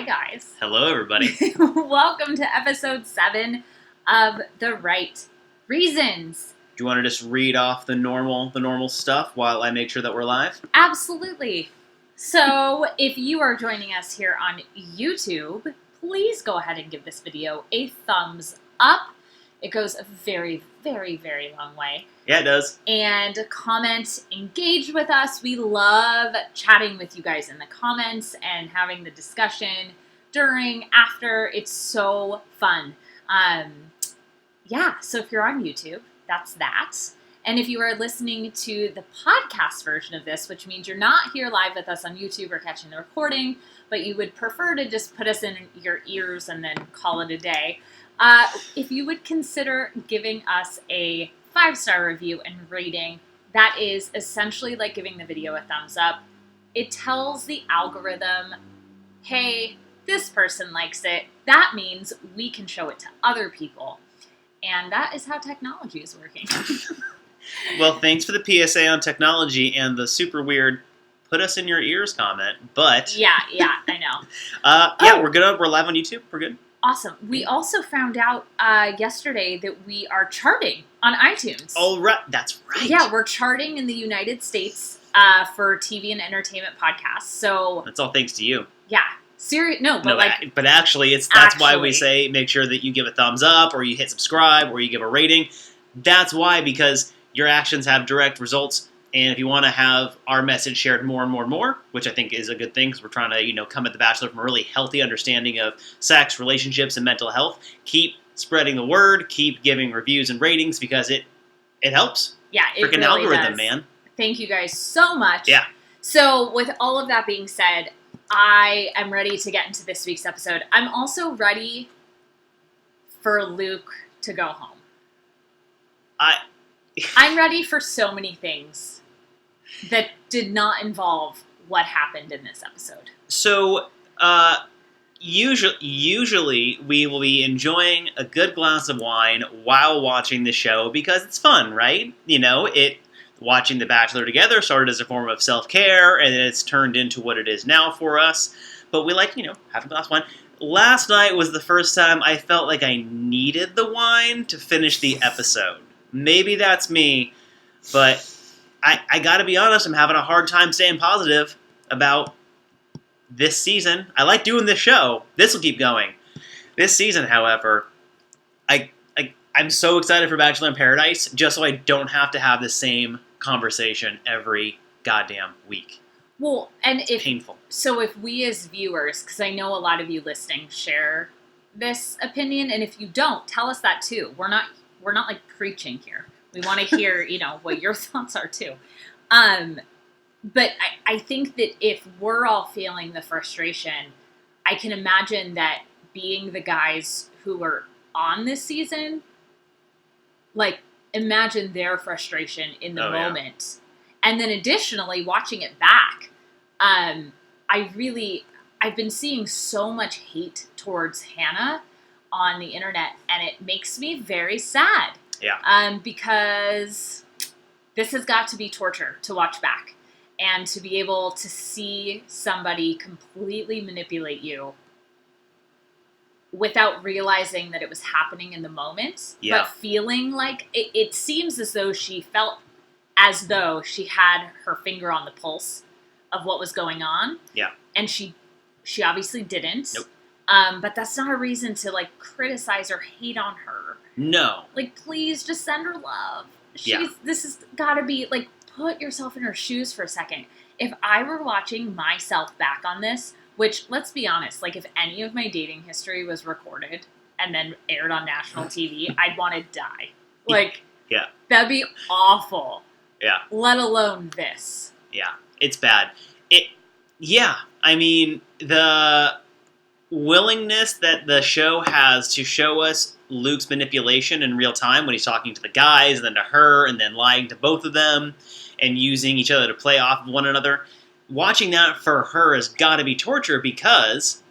guys. Hello, everybody. Welcome to episode 7 of the Wright Reasons. Do you want to just read off the normal stuff while I make sure that we're live? Absolutely. So, if you are joining us here on YouTube, please go ahead and give this video a thumbs up. It goes a very, very, very long way. Yeah, it does. And comment, engage with us. We love chatting with you guys in the comments and having the discussion during, after. It's so fun. So if you're on YouTube, that's that. And if you are listening to the podcast version of this, which means you're not here live with us on YouTube or catching the recording, but you would prefer to just put us in your ears and then call it a day, if you would consider giving us a 5-star review and rating, that is essentially like giving the video a thumbs up. It tells the algorithm, hey, this person likes it. That means we can show it to other people. And that is how technology is working. Well, thanks for the PSA on technology and the super weird put us in your ears comment, but... Yeah, I know. We're good. We're live on YouTube. We're good. Awesome. We also found out yesterday that we are charting on iTunes. Oh, right. That's right. Yeah, we're charting in the United States for TV and entertainment podcasts. So that's all thanks to you. Yeah. But actually, that's why we say make sure that you give a thumbs up or you hit subscribe or you give a rating. That's why, because your actions have direct results. And if you want to have our message shared more and more and more, which I think is a good thing because we're trying to, come at The Bachelor from a really healthy understanding of sex, relationships, and mental health, keep spreading the word, keep giving reviews and ratings because it helps. Yeah, it freaking really algorithm, does. man. Thank you guys so much. Yeah. So with all of that being said, I am ready to get into this week's episode. I'm also ready for Luke to go home. I'm ready for so many things that did not involve what happened in this episode. So, usually we will be enjoying a good glass of wine while watching the show because it's fun, right? Watching The Bachelor together started as a form of self-care, and then it's turned into what it is now for us. But we like, have a glass of wine. Last night was the first time I felt like I needed the wine to finish the episode. Maybe that's me, but I gotta be honest, I'm having a hard time staying positive about this season. I like doing this show. This will keep going. This season, however, I'm so excited for Bachelor in Paradise just so I don't have to have the same conversation every goddamn week. Well, and it's painful. So if we as viewers, because I know a lot of you listening share this opinion, and if you don't, tell us that too. We're not like preaching here. We want to hear, what your thoughts are too. But I think that if we're all feeling the frustration, I can imagine that being the guys who are on this season, imagine their frustration in the moment. Yeah. And then additionally, watching it back, I've been seeing so much hate towards Hannah on the internet, and it makes me very sad. Yeah. Because this has got to be torture to watch back, and to be able to see somebody completely manipulate you without realizing that it was happening in the moment, but feeling like it seems as though she felt as though she had her finger on the pulse of what was going on. Yeah. And she obviously didn't. Nope. But that's not a reason to criticize or hate on her. No. Please just send her love. Yeah. This has got to be put yourself in her shoes for a second. If I were watching myself back on this, which, let's be honest, if any of my dating history was recorded and then aired on national TV, I'd want to die. Yeah. That'd be awful. Yeah. Let alone this. Yeah. It's bad. The willingness that the show has to show us Luke's manipulation in real time when he's talking to the guys and then to her and then lying to both of them and using each other to play off of one another. Watching that for her has got to be torture because,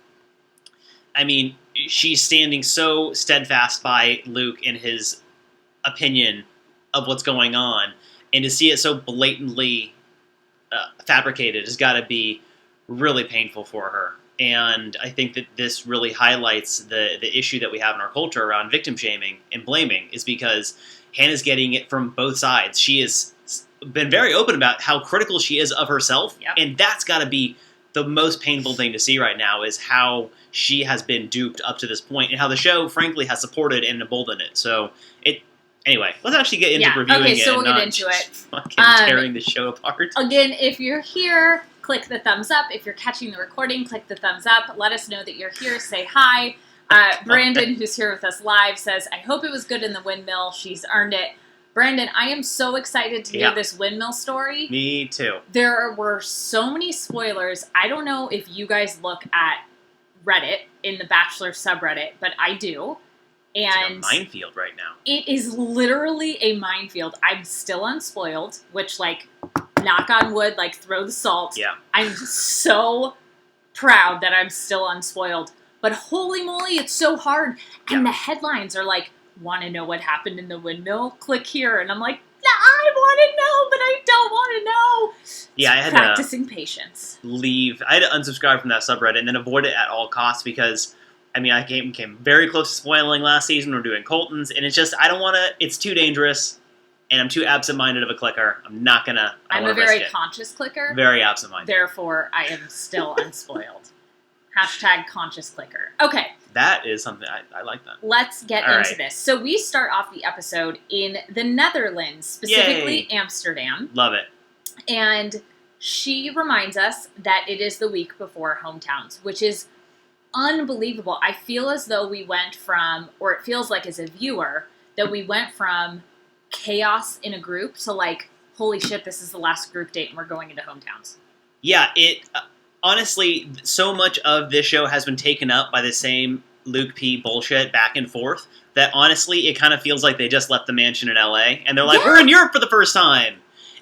she's standing so steadfast by Luke in his opinion of what's going on, and to see it so blatantly fabricated has got to be really painful for her. And I think that this really highlights the issue that we have in our culture around victim shaming and blaming, is because Hannah's getting it from both sides. She has been very open about how critical she is of herself, Yep. and that's got to be the most painful thing to see right now, is how she has been duped up to this point, and how the show, frankly, has supported and emboldened it. So, anyway, let's actually get into reviewing it. Okay, so and we'll get not into it. fucking tearing the show apart. Again, if you're here, click the thumbs up. If you're catching the recording, click the thumbs up. Let us know that you're here. Say hi. Brandon, who's here with us live, says, I hope it was good in the windmill. She's earned it. Brandon, I am so excited to hear this windmill story. Me too. There were so many spoilers. I don't know if you guys look at Reddit in the Bachelor subreddit, but I do. And it's like a minefield right now. it is literally a minefield. I'm still unspoiled, which, like, knock on wood, like, throw the salt. Yeah. I'm so proud that I'm still unspoiled. But holy moly, it's so hard. And the headlines are like, want to know what happened in the windmill? Click here. And I'm like, I want to know, but I don't want to know. Yeah, I had practicing patience. I had to unsubscribe from that subreddit and then avoid it at all costs, because, I mean, I came very close to spoiling last season. We're doing Colton's, and it's just, I don't want to, it's too dangerous, and I'm too absent-minded of a clicker. I'm a very conscious clicker. Very absent-minded. Therefore, I am still unspoiled. Hashtag conscious clicker. Okay. That is something, I like that. Let's get into this. So we start off the episode in the Netherlands, specifically Amsterdam. Love it. And she reminds us that it is the week before hometowns, which is unbelievable. I feel as though we went from, or it feels like as a viewer, that we went from chaos in a group to like, holy shit, this is the last group date and we're going into hometowns. Yeah, honestly, so much of this show has been taken up by the same Luke P. bullshit back and forth that honestly, it kind of feels like they just left the mansion in LA and they're like, we're in Europe for the first time.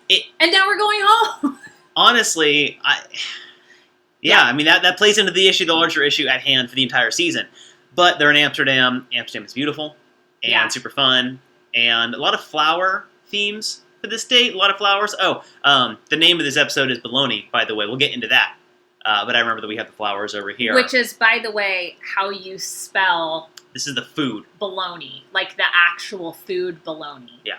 And now we're going home. Honestly, I mean, that plays into the larger issue at hand for the entire season. But they're in Amsterdam. Amsterdam is beautiful and super fun, and a lot of flower themes for this date. A lot of flowers. The name of this episode is Bologna, by the way. We'll get into that. But I remember that we have the flowers over here. Which is, by the way, how you spell... This is the food. Bologna. Like the actual food bologna. Yeah.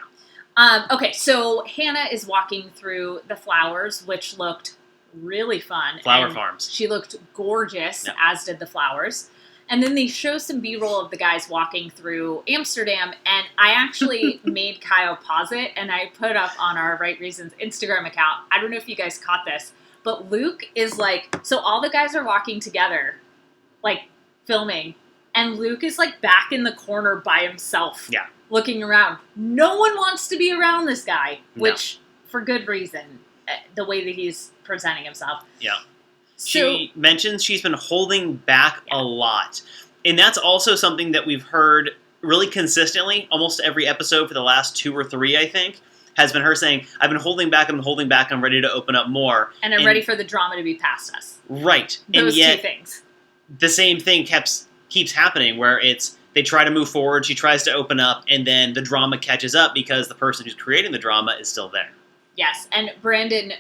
Okay, so Hannah is walking through the flowers, which looked really fun. Flower farms. She looked gorgeous, as did the flowers. And then they show some B-roll of the guys walking through Amsterdam, and I actually made Kyle pause it, and I put up on our Right Reasons Instagram account. I don't know if you guys caught this, but Luke is like, so all the guys are walking together, like, filming, and Luke is, like, back in the corner by himself. Yeah. Looking around. No one wants to be around this guy, which, for good reason, the way that he's presenting himself. Yeah. So, she mentions she's been holding back a lot. And that's also something that we've heard really consistently, almost every episode for the last 2 or 3, I think, has been her saying, I've been holding back, I'm ready to open up more. And I'm ready for the drama to be past us. Right. Those and yet, two things. The same thing keeps happening, where they try to move forward, she tries to open up, and then the drama catches up because the person who's creating the drama is still there. Yes, and Brandon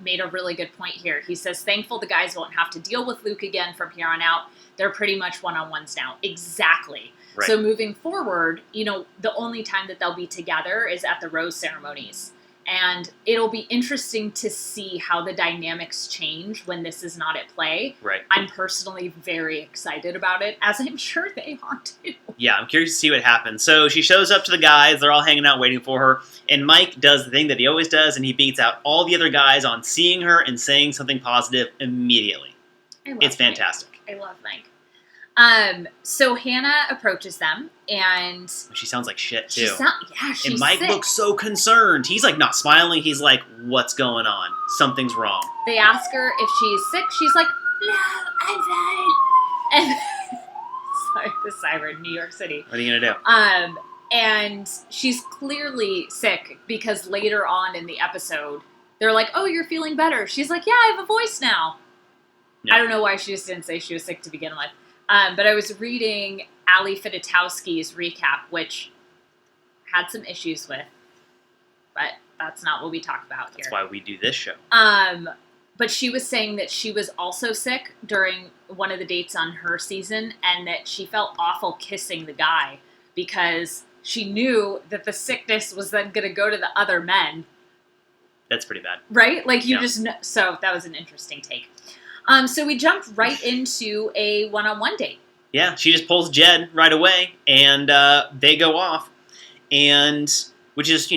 made a really good point here. He says, thankful the guys won't have to deal with Luke again from here on out. They're pretty much one-on-ones now. Exactly. Right. So moving forward, the only time that they'll be together is at the rose ceremonies. And it'll be interesting to see how the dynamics change when this is not at play. Right. I'm personally very excited about it, as I'm sure they are too. Yeah, I'm curious to see what happens. So she shows up to the guys, they're all hanging out waiting for her, and Mike does the thing that he always does, and he beats out all the other guys on seeing her and saying something positive immediately. It's fantastic. Mike. I love Mike. So Hannah approaches them, and she sounds like shit too. She's and Mike sick. looks so concerned. He's like not smiling. He's like, "What's going on? Something's wrong." They ask her if she's sick. She's like, "No, I'm fine." And sorry, the siren, New York City. What are you gonna do? And she's clearly sick because later on in the episode, they're like, "Oh, you're feeling better." She's like, "Yeah, I have a voice now." Yeah. I don't know why she just didn't say she was sick to begin with. But I was reading Ali Fidotowski's recap, which had some issues with, but that's not what we talk about here. That's why we do this show. But she was saying that she was also sick during one of the dates on her season, and that she felt awful kissing the guy because she knew that the sickness was then going to go to the other men. That's pretty bad. Right? Like, you just know. So that was an interesting take. So we jumped right into a one-on-one date. Yeah, she just pulls Jed right away, and they go off. And, which is,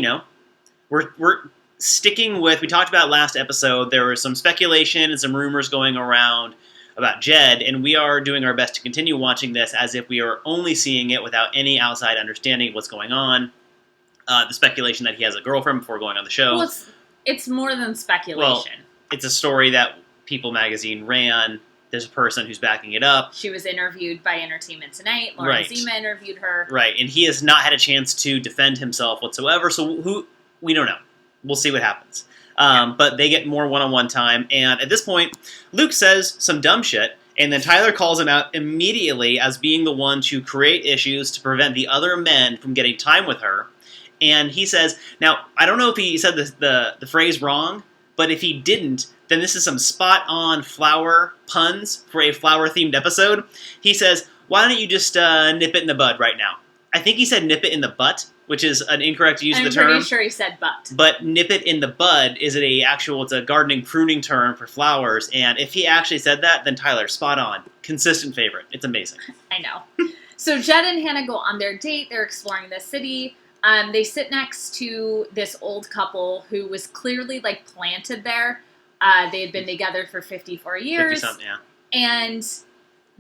we're sticking with, we talked about last episode, there was some speculation and some rumors going around about Jed, and we are doing our best to continue watching this as if we are only seeing it without any outside understanding of what's going on. The speculation that he has a girlfriend before going on the show. Well, it's more than speculation. Well, it's a story that People magazine ran. There's a person who's backing it up. She was interviewed by Entertainment Tonight. Lauren Zima interviewed her. Right, and he has not had a chance to defend himself whatsoever, so we don't know. We'll see what happens. But they get more one-on-one time, and at this point, Luke says some dumb shit, and then Tyler calls him out immediately as being the one to create issues to prevent the other men from getting time with her. And he says, now, I don't know if he said the phrase wrong, but if he didn't, then this is some spot-on flower puns for a flower-themed episode. He says, why don't you just nip it in the bud right now? I think he said nip it in the butt, which is an incorrect use of the term. I'm pretty sure he said butt. But nip it in the bud is it's a gardening pruning term for flowers. And if he actually said that, then Tyler, spot on. Consistent favorite. It's amazing. I know. So Jed and Hannah go on their date. They're exploring the city. They sit next to this old couple who was clearly, planted there. They had been together for 54 years. 50-something, yeah. And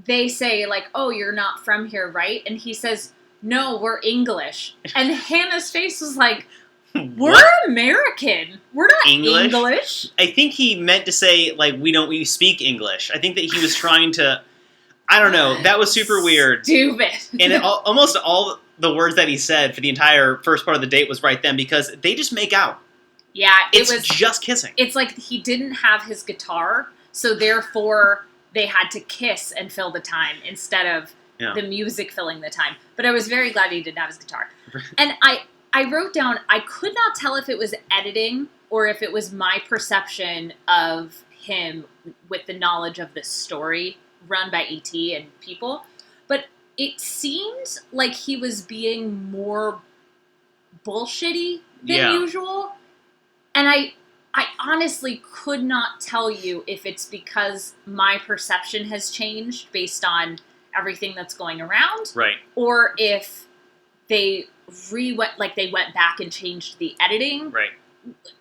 they say, oh, you're not from here, right? And he says, no, we're English. And Hannah's face was like, we're American. We're not English. I think he meant to say, we speak English. I think that he was trying to, I don't know. That was super weird. Stupid. And almost all the words that he said for the entire first part of the date was right then, because they just make out. Yeah, it was just kissing. It's like he didn't have his guitar, so therefore they had to kiss and fill the time instead of the music filling the time. But I was very glad he didn't have his guitar. And I wrote down, I could not tell if it was editing or if it was my perception of him with the knowledge of the story run by E.T. and People, but it seemed like he was being more bullshitty than usual. And I honestly could not tell you if it's because my perception has changed based on everything that's going around. Right. Or if they went back and changed the editing. Right.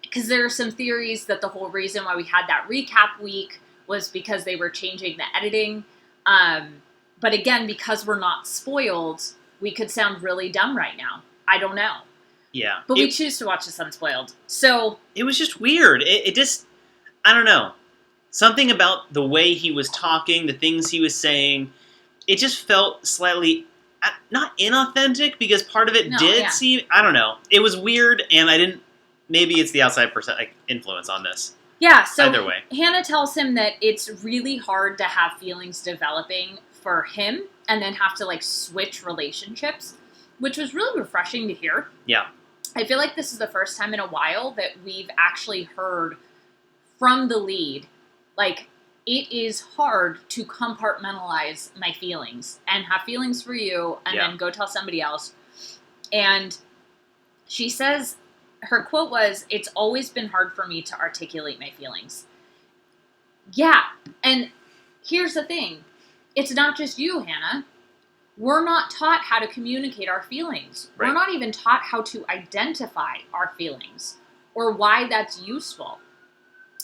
Because there are some theories that the whole reason why we had that recap week was because they were changing the editing. But again, because we're not spoiled, we could sound really dumb right now. I don't know. Yeah. But we choose to watch this unspoiled. So it was just weird. It just, I don't know. Something about the way he was talking, the things he was saying, it just felt slightly, not inauthentic, because part of it seem, I don't know. It was weird, and maybe it's the outside influence on this. Yeah, so either way. Hannah tells him that it's really hard to have feelings developing for him and then have to, switch relationships, which was really refreshing to hear. Yeah. I feel like this is the first time in a while that we've actually heard from the lead, it is hard to compartmentalize my feelings and have feelings for you and then go tell somebody else. And she says, her quote was, "It's always been hard for me to articulate my feelings." Yeah, and here's the thing. It's not just you, Hannah. We're not taught how to communicate our feelings. Right. We're not even taught how to identify our feelings or why that's useful.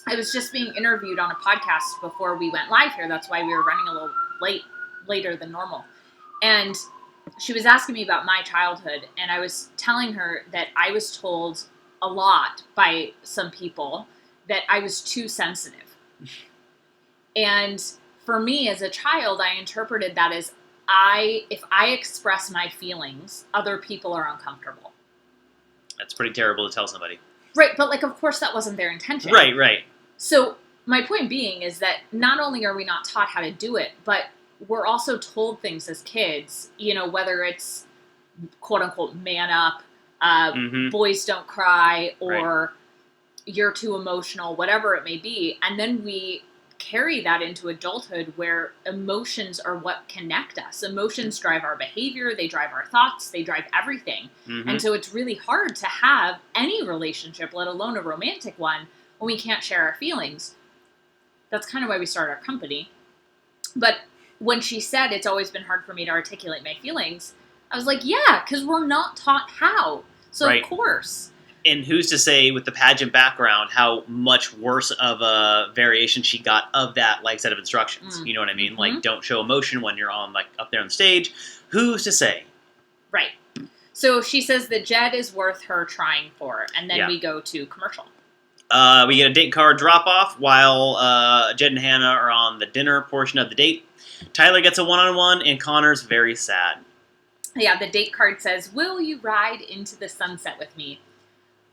I was just being interviewed on a podcast before we went live here. That's why we were running a little later than normal. And she was asking me about my childhood, and I was telling her that I was told a lot by some people that I was too sensitive. And for me as a child, I interpreted that as if I express my feelings, other people are uncomfortable. That's pretty terrible to tell somebody. Right, but of course that wasn't their intention. Right. So my point being is that not only are we not taught how to do it, but we're also told things as kids, whether it's quote unquote man up, boys don't cry, or, you're too emotional, whatever it may be. And then we carry that into adulthood where emotions are what connect us. Emotions drive our behavior, they drive our thoughts, they drive everything. Mm-hmm. And so it's really hard to have any relationship, let alone a romantic one, when we can't share our feelings. That's kind of why we started our company. But when she said it's always been hard for me to articulate my feelings, I was like, yeah, because we're not taught how. So Right. of course. And who's to say with the pageant background how much worse of a variation she got of that like set of instructions? You know what I mean? Mm-hmm. Like, don't show emotion when you're on like up there on the stage. Who's to say? Right. So she says that Jed is worth her trying for, and then Yeah. we go to commercial. We get a date card drop off while Jed and Hannah are on the dinner portion of the date. Tyler gets a one-on-one, and Connor's very sad. Yeah, the date card says, "Will you ride into the sunset with me?"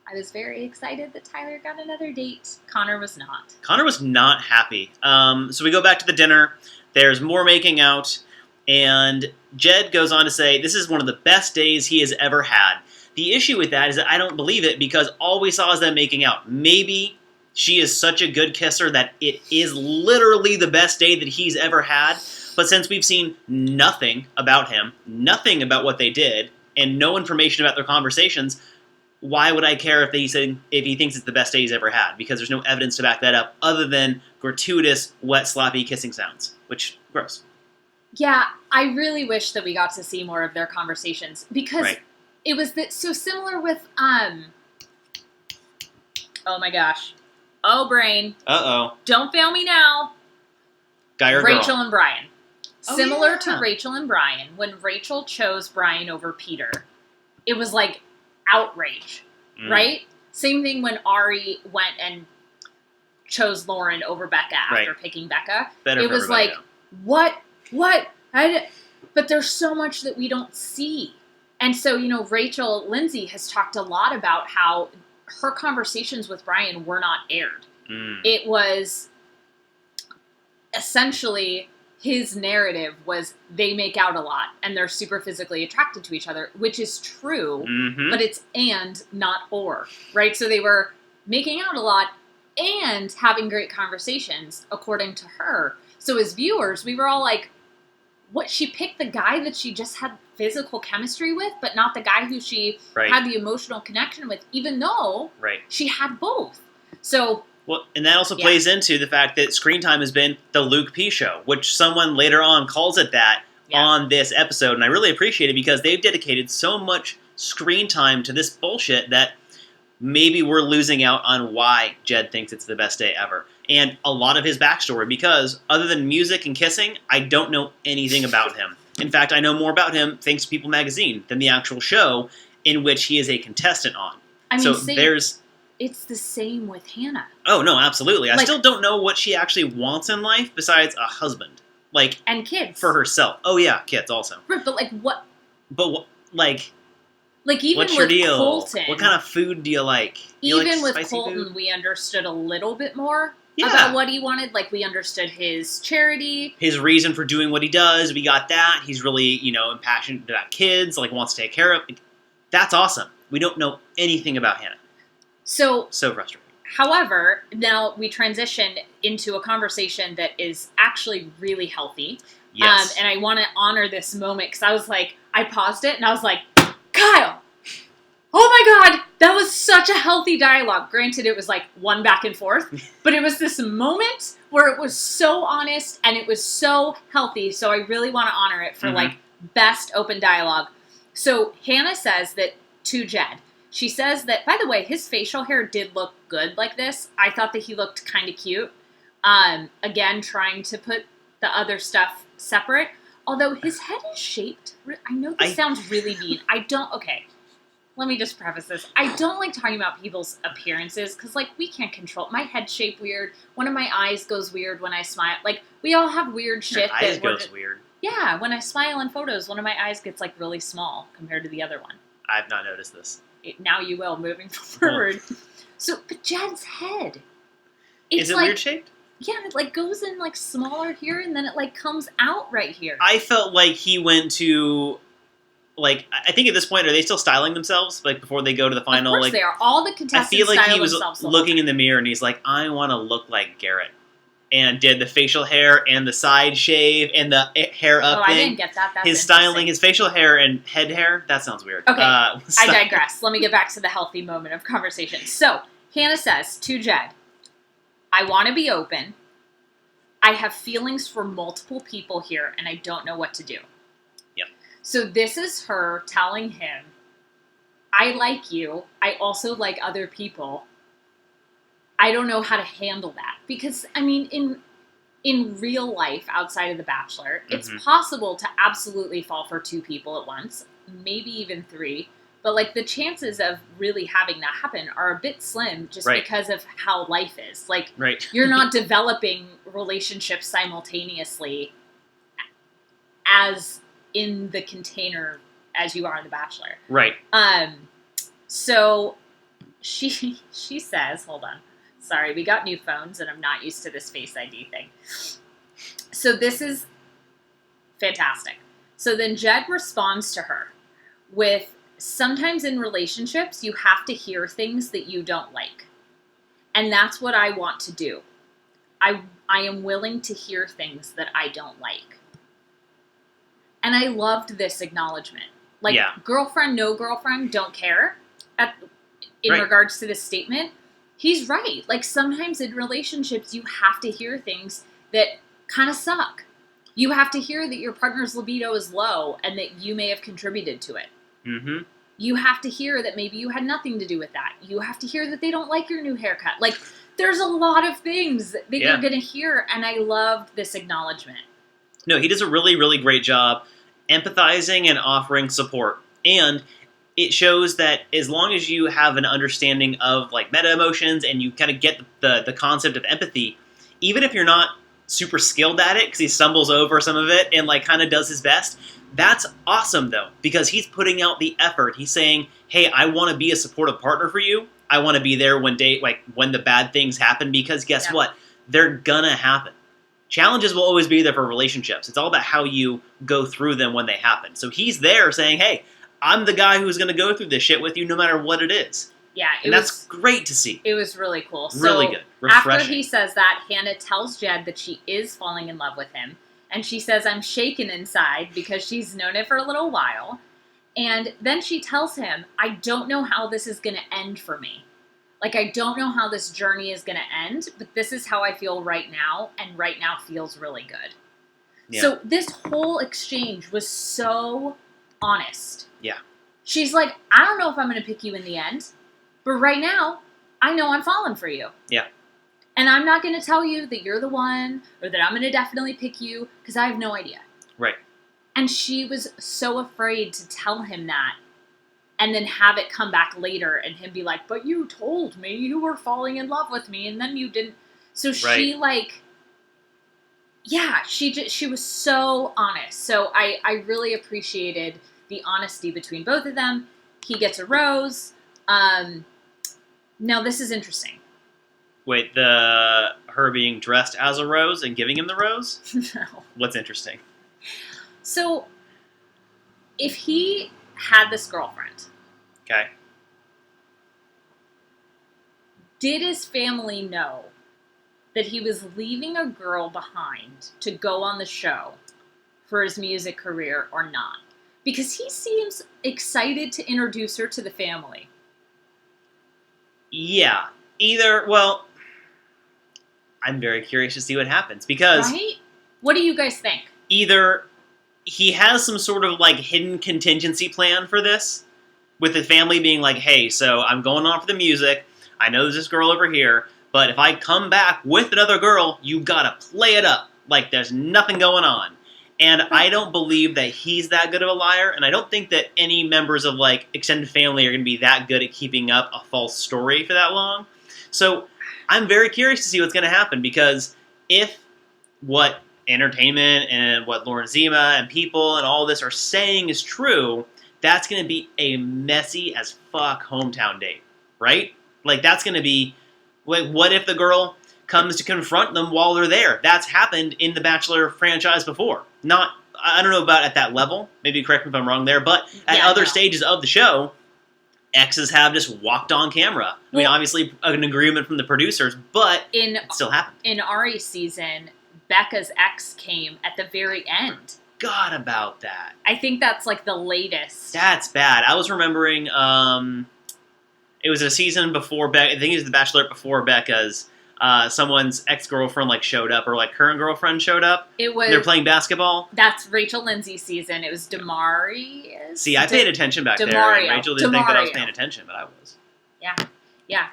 I was very excited that Tyler got another date. Connor was not. Connor was not happy. So we go back to the dinner. There's more making out. And Jed goes on to say, this is one of the best days he has ever had. The issue with that is that I don't believe it because all we saw is them making out. Maybe she is such a good kisser that it is literally the best day that he's ever had. But since we've seen nothing about him, nothing about what they did, and no information about their conversations, why would I care if he thinks it's the best day he's ever had? Because there's no evidence to back that up other than gratuitous, wet, sloppy kissing sounds, which, gross. Yeah, I really wish that we got to see more of their conversations because Right. it was so similar with, oh my gosh. Oh, brain. Uh-oh. Don't fail me now. Guy or Rachel girl? and Brian. Oh, Similar yeah. to Rachel and Brian, when Rachel chose Brian over Peter, it was like outrage, right? Same thing when Ari went and chose Lauren over Becca after Right. picking Becca. Better It for was everybody, like, though. what? But there's so much that we don't see. And so, Rachel Lindsay has talked a lot about how her conversations with Brian were not aired. It was essentially his narrative was they make out a lot and they're super physically attracted to each other, which is true, but it's and, not or, right? So they were making out a lot and having great conversations, according to her. So as viewers, we were all like, what? She picked the guy that she just had physical chemistry with, but not the guy who she Right. had the emotional connection with, even though Right. she had both. So Well, and that also Yeah. plays into the fact that screen time has been the Luke P show, which someone later on calls it that on this episode, and I really appreciate it because they've dedicated so much screen time to this bullshit that maybe we're losing out on why Jed thinks it's the best day ever. And a lot of his backstory, because other than music and kissing, I don't know anything about him. In fact, I know more about him thanks to People Magazine than the actual show in which he is a contestant on. I mean, So see, there's... it's the same with Hannah. Oh, no, absolutely. I Like- still don't know what she actually wants in life besides a husband. Like, And kids. for herself. Oh, yeah, kids also. Right, but like what? But, like, Like even what's with your deal? Colton. What kind of food do you like? You Even like with spicy Colton, food? we understood a little bit more Yeah. about what he wanted. Like we understood his charity. His reason for doing what he does, we got that. He's really, impassioned about kids, like, wants to take care of. That's awesome. We don't know anything about Hannah. So, So frustrating. however, now we transition into a conversation that is actually really healthy. Yes. And I want to honor this moment because I was like, I paused it and I was like, Kyle, oh my God, that was such a healthy dialogue. Granted, it was like one back and forth, but it was this moment where it was so honest and it was so healthy. So I really want to honor it for like best open dialogue. So Hannah says that to Jed, she says that, by the way, his facial hair did look good like this. I thought that he looked kind of cute. Again, trying to put the other stuff separate. Although his head is shaped. I know this sounds really mean. Okay. Let me just preface this. I don't like talking about people's appearances because, like, we can't control. My head's shaped weird. One of my eyes goes weird when I smile. Like, we all have weird shit. Your eyes goes weird. Yeah, when I smile in photos, one of my eyes gets, like, really small compared to the other one. I've not noticed this. Now you will, moving forward. So, but Jed's head. Is it like, weird shaped? Yeah, it, like, goes in, like, smaller here, and then it, like, comes out right here. I felt like he went to like, I think at this point, are they still styling themselves, like, before they go to the final? Of course like, they are. All the I contestants feel like style he was themselves the whole looking time. in the mirror and he's like, I want to look like Garrett. And did the facial hair and the side shave and the hair up I thing. didn't get that. That's His styling, interesting. his facial hair and head hair, that sounds weird. Okay, I digress. Let me get back to the healthy moment of conversation. So, Hannah says to Jed, I want to be open. I have feelings for multiple people here, and I don't know what to do. Yep. So this is her telling him, I like you. I also like other people. I don't know how to handle that. Because, I mean, in real life, outside of The Bachelor, it's possible to absolutely fall for 2 people at once, maybe even 3. But, like, the chances of really having that happen are a bit slim just because of how life is. Like, you're not developing relationships simultaneously as in the container as you are in The Bachelor. Right. So, she says, hold on. Sorry, we got new phones, and I'm not used to this Face ID thing. So this is fantastic. So then Jed responds to her with, sometimes in relationships, you have to hear things that you don't like. And that's what I want to do. I am willing to hear things that I don't like. And I loved this acknowledgement. Like, girlfriend, no girlfriend, don't care in regards to this statement. He's right. Like, sometimes in relationships, you have to hear things that kind of suck. You have to hear that your partner's libido is low and that you may have contributed to it. Mm-hmm. You have to hear that maybe you had nothing to do with that. You have to hear that they don't like your new haircut. Like, there's a lot of things that you're going to hear, and I loved this acknowledgement. No, he does a really, really great job empathizing and offering support. And it shows that as long as you have an understanding of, like, meta emotions and you kind of get the concept of empathy, even if you're not super skilled at it because he stumbles over some of it and, like, kind of does his best, that's awesome, though, because he's putting out the effort. He's saying, hey, I want to be a supportive partner for you. I want to be there when the bad things happen, because guess what? They're gonna happen. Challenges will always be there for relationships. It's all about how you go through them when they happen. So he's there saying, hey, I'm the guy who's going to go through this shit with you no matter what it is. Yeah. That's great to see. It was really cool. Really good. Refreshing. After he says that, Hannah tells Jed that she is falling in love with him. And she says, I'm shaken inside because she's known it for a little while. And then she tells him, I don't know how this is going to end for me. Like, I don't know how this journey is going to end, but this is how I feel right now. And right now feels really good. Yeah. So this whole exchange was so honest. Yeah. She's like, I don't know if I'm going to pick you in the end, but right now, I know I'm falling for you. Yeah. And I'm not going to tell you that you're the one or that I'm going to definitely pick you because I have no idea. Right. And she was so afraid to tell him that and then have it come back later and him be like, but you told me you were falling in love with me and then you didn't. So she she was so honest. So I really appreciated the honesty between both of them. He gets a rose. Now this is interesting. Wait, her being dressed as a rose and giving him the rose? No. What's interesting? So, if he had this girlfriend, okay, did his family know that he was leaving a girl behind to go on the show for his music career or not? Because he seems excited to introduce her to the family. Yeah. I'm very curious to see what happens, because... Right? What do you guys think? Either he has some sort of, like, hidden contingency plan for this, with the family being like, hey, so I'm going on for the music, I know there's this girl over here, but if I come back with another girl, you gotta play it up like there's nothing going on. And I don't believe that he's that good of a liar, and I don't think that any members of, like, extended family are going to be that good at keeping up a false story for that long. So I'm very curious to see what's going to happen, because if what entertainment and what Lauren Zima and people and all this are saying is true, that's going to be a messy as fuck hometown date, right? Like, that's going to be, like, what if the girl comes to confront them while they're there? That's happened in the Bachelor franchise before. I don't know about at that level. Maybe correct me if I'm wrong there. But at other stages of the show, exes have just walked on camera. I mean, obviously an agreement from the producers, but it still happened. In Ari's season, Becca's ex came at the very end. God about that. I think that's like the latest. That's bad. I was remembering it was a season before Becca. I think it was the Bachelorette before Becca's. Someone's ex-girlfriend like showed up, or like current girlfriend showed up. It was. They're playing basketball. That's Rachel Lindsay's season. It was Damari. See, I paid attention back there. And Rachel didn't think that I was paying attention, but I was. Yeah.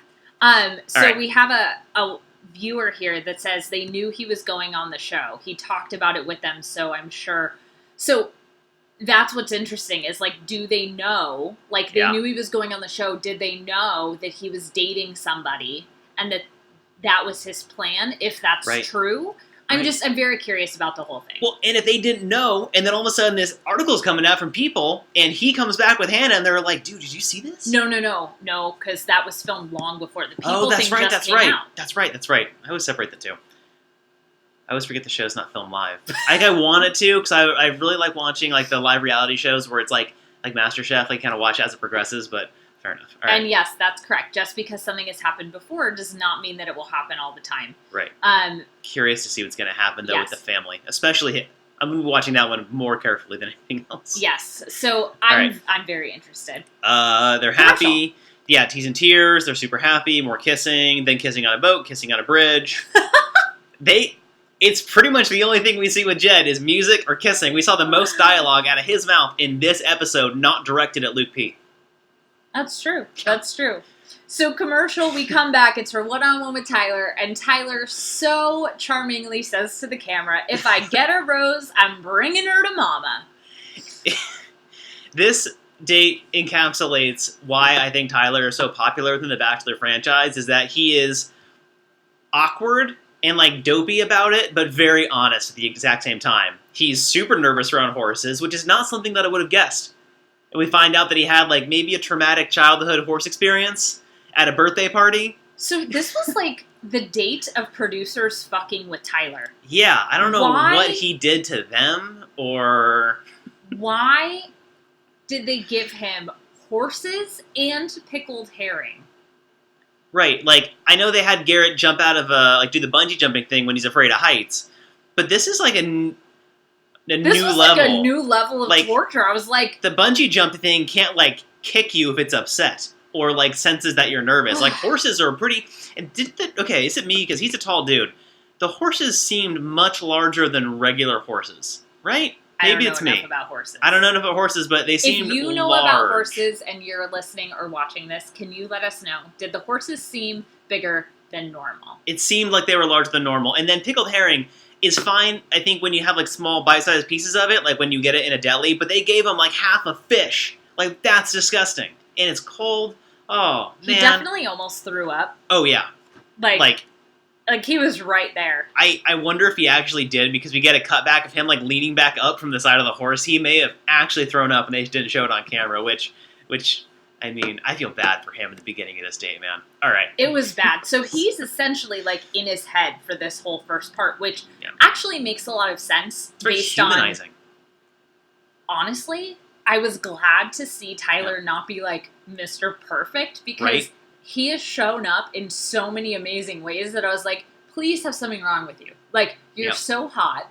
So we have a viewer here that says they knew he was going on the show. He talked about it with them, so I'm sure. So that's what's interesting is, like, do they know? Like, they knew he was going on the show. Did they know that he was dating somebody and that was his plan, if that's true? I'm very curious about the whole thing. Well, and if they didn't know, and then all of a sudden this article's coming out from people, and he comes back with Hannah, and they're like, dude, did you see this? No, because that was filmed long before the people thing just came out. That's right. I always separate the two. I always forget the show's not filmed live. I think I wanted to, because I really like watching like the live reality shows where it's like MasterChef, like kind of watch as it progresses, but fair enough. All right. And yes, that's correct. Just because something has happened before does not mean that it will happen all the time. Right. Curious to see what's going to happen, though, with the family. Especially, I'm going to be watching that one more carefully than anything else. Yes. So I'm very interested. They're happy. Yeah, teas and tears. They're super happy. More kissing. Then kissing on a boat. Kissing on a bridge. It's pretty much the only thing we see with Jed is music or kissing. We saw the most dialogue out of his mouth in this episode, not directed at Luke P. That's true. So commercial, we come back. It's her one-on-one with Tyler, and Tyler so charmingly says to the camera, if I get a rose, I'm bringing her to mama. This date encapsulates why I think Tyler is so popular within the Bachelor franchise, is that he is awkward and like dopey about it, but very honest at the exact same time. He's super nervous around horses, which is not something that I would have guessed. And we find out that he had like maybe a traumatic childhood horse experience at a birthday party. So this was like the date of producers fucking with Tyler. Yeah, I don't know what he did to them, or... Why did they give him horses and pickled herring? Right, like, I know they had Garrett jump out of do the bungee jumping thing when he's afraid of heights, but this is like a new level. Like a new level of torture. I was like... The bungee jump thing can't, like, kick you if it's upset, or, like, senses that you're nervous. Like, horses are pretty... Okay, is it me? Because he's a tall dude. The horses seemed much larger than regular horses, right? Maybe it's me. I don't know enough about horses. I don't know enough about horses, but they seemed large. If you know about horses and you're listening or watching this, can you let us know? Did the horses seem bigger than normal? It seemed like they were larger than normal. And then pickled herring is fine, I think, when you have like small bite-sized pieces of it, like when you get it in a deli, but they gave him like half a fish. Like, that's disgusting. And it's cold. Oh, man. He definitely almost threw up. Oh, yeah. Like he was right there. I wonder if he actually did, because we get a cutback of him like leaning back up from the side of the horse. He may have actually thrown up and they didn't show it on camera, which I mean, I feel bad for him at the beginning of this date, man. All right. It was bad. So he's essentially like in his head for this whole first part, which actually makes a lot of sense. It's very humanizing. Honestly, I was glad to see Tyler not be like Mr. Perfect, because he has shown up in so many amazing ways that I was like, please have something wrong with you. Like, you're so hot.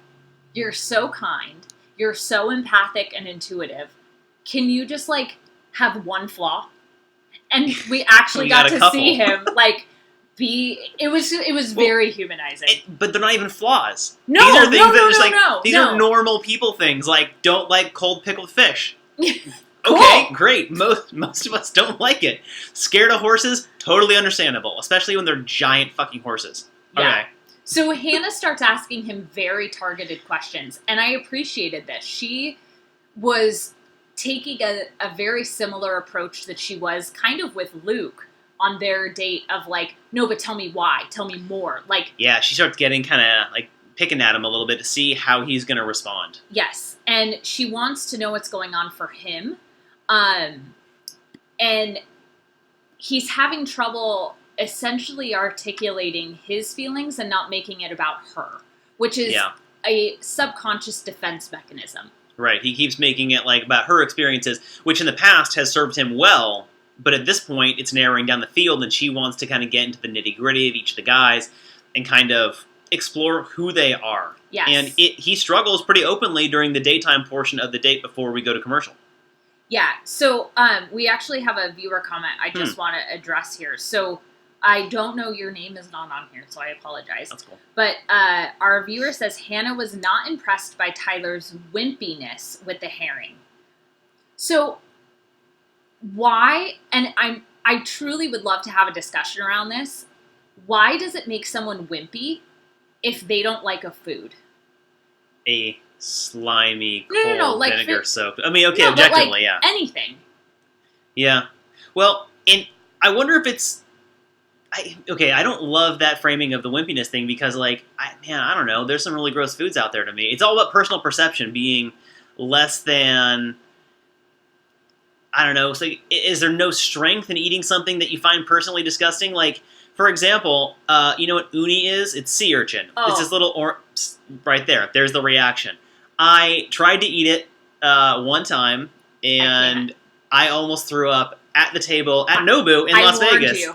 You're so kind. You're so empathic and intuitive. Can you just, like, have one flaw? And we actually got to see him, like, it was very humanizing. But they're not even flaws. No, these are things that are just, no. These are normal people things, like, don't like cold pickled fish. Cool. Okay, great. Most of us don't like it. Scared of horses, totally understandable, especially when they're giant fucking horses. Yeah. Okay. So Hannah starts asking him very targeted questions, and I appreciated this. She was taking a very similar approach that she was kind of with Luke on their date of like, no, but tell me why. Tell me more. Like, yeah, she starts getting kind of like picking at him a little bit to see how he's going to respond. Yes, and she wants to know what's going on for him. And he's having trouble essentially articulating his feelings and not making it about her, which is a subconscious defense mechanism. Right. He keeps making it like about her experiences, which in the past has served him well, but at this point it's narrowing down the field, and she wants to kind of get into the nitty-gritty of each of the guys and kind of explore who they are. Yes. And he struggles pretty openly during the daytime portion of the date before we go to commercial. Yeah, so we actually have a viewer comment I just want to address here. So I don't know, your name is not on here, so I apologize. That's cool. But our viewer says Hannah was not impressed by Tyler's wimpiness with the herring. So why, and I truly would love to have a discussion around this, why does it make someone wimpy if they don't like a food? A slimy, cold, like vinegar-soaked. I mean, okay, objectively, yeah. Anything. Yeah. Well, and I wonder if it's... I don't love that framing of the wimpiness thing because, like, I don't know. There's some really gross foods out there to me. It's all about personal perception being less than... I don't know. So, is there no strength in eating something that you find personally disgusting? Like, for example, you know what uni is? It's sea urchin. Oh. It's this little... right there. There's the reaction. I tried to eat it one time, and I almost threw up at the table at Nobu in Las Vegas. You.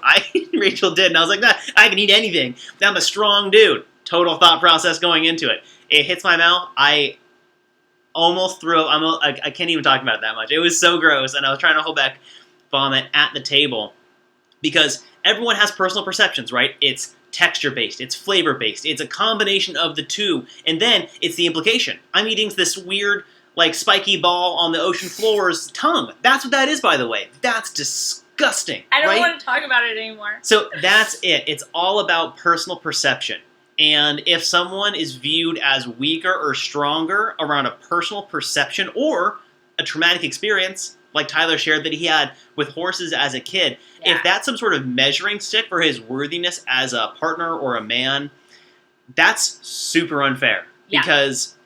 Rachel did, and I was like, nah, I can eat anything. I'm a strong dude. Total thought process going into it. It hits my mouth. I almost threw up. I can't even talk about it that much. It was so gross, and I was trying to hold back vomit at the table because everyone has personal perceptions, right? It's texture-based, it's flavor-based, it's a combination of the two, and then it's the implication. I'm eating this weird, like, spiky ball on the ocean floor's tongue. That's what that is, by the way. That's disgusting, I don't right? want to talk about it anymore. So that's it. It's all about personal perception. And if someone is viewed as weaker or stronger around a personal perception or a traumatic experience, like Tyler shared that he had with horses as a kid, if that's some sort of measuring stick for his worthiness as a partner or a man, that's super unfair. Yeah. Because...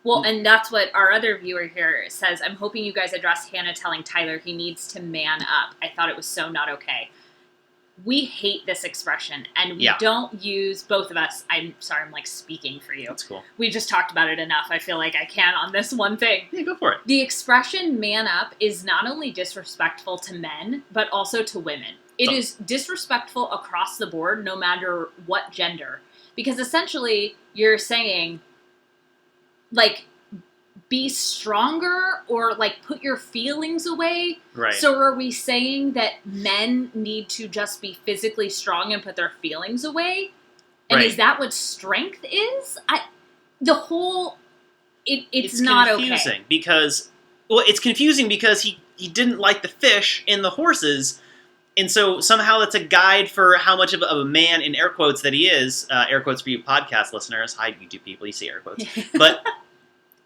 Well, and that's what our other viewer here says. I'm hoping you guys address Hannah telling Tyler he needs to man up. I thought it was so not okay. We hate this expression, and we don't use, both of us, I'm sorry, I'm like speaking for you. That's cool. We just talked about it enough. I feel like I can on this one thing. Yeah, go for it. The expression man up is not only disrespectful to men, but also to women. It is disrespectful across the board, no matter what gender. Because essentially, you're saying, like, be stronger or, like, put your feelings away. Right. So are we saying that men need to just be physically strong and put their feelings away? And right. Is that what strength is? It's not confusing okay. Because, well, it's confusing because he didn't like the fish in the horses, and so somehow that's a guide for how much of a man, in air quotes, that he is. Air quotes for you podcast listeners. Hi, YouTube people, you see air quotes. But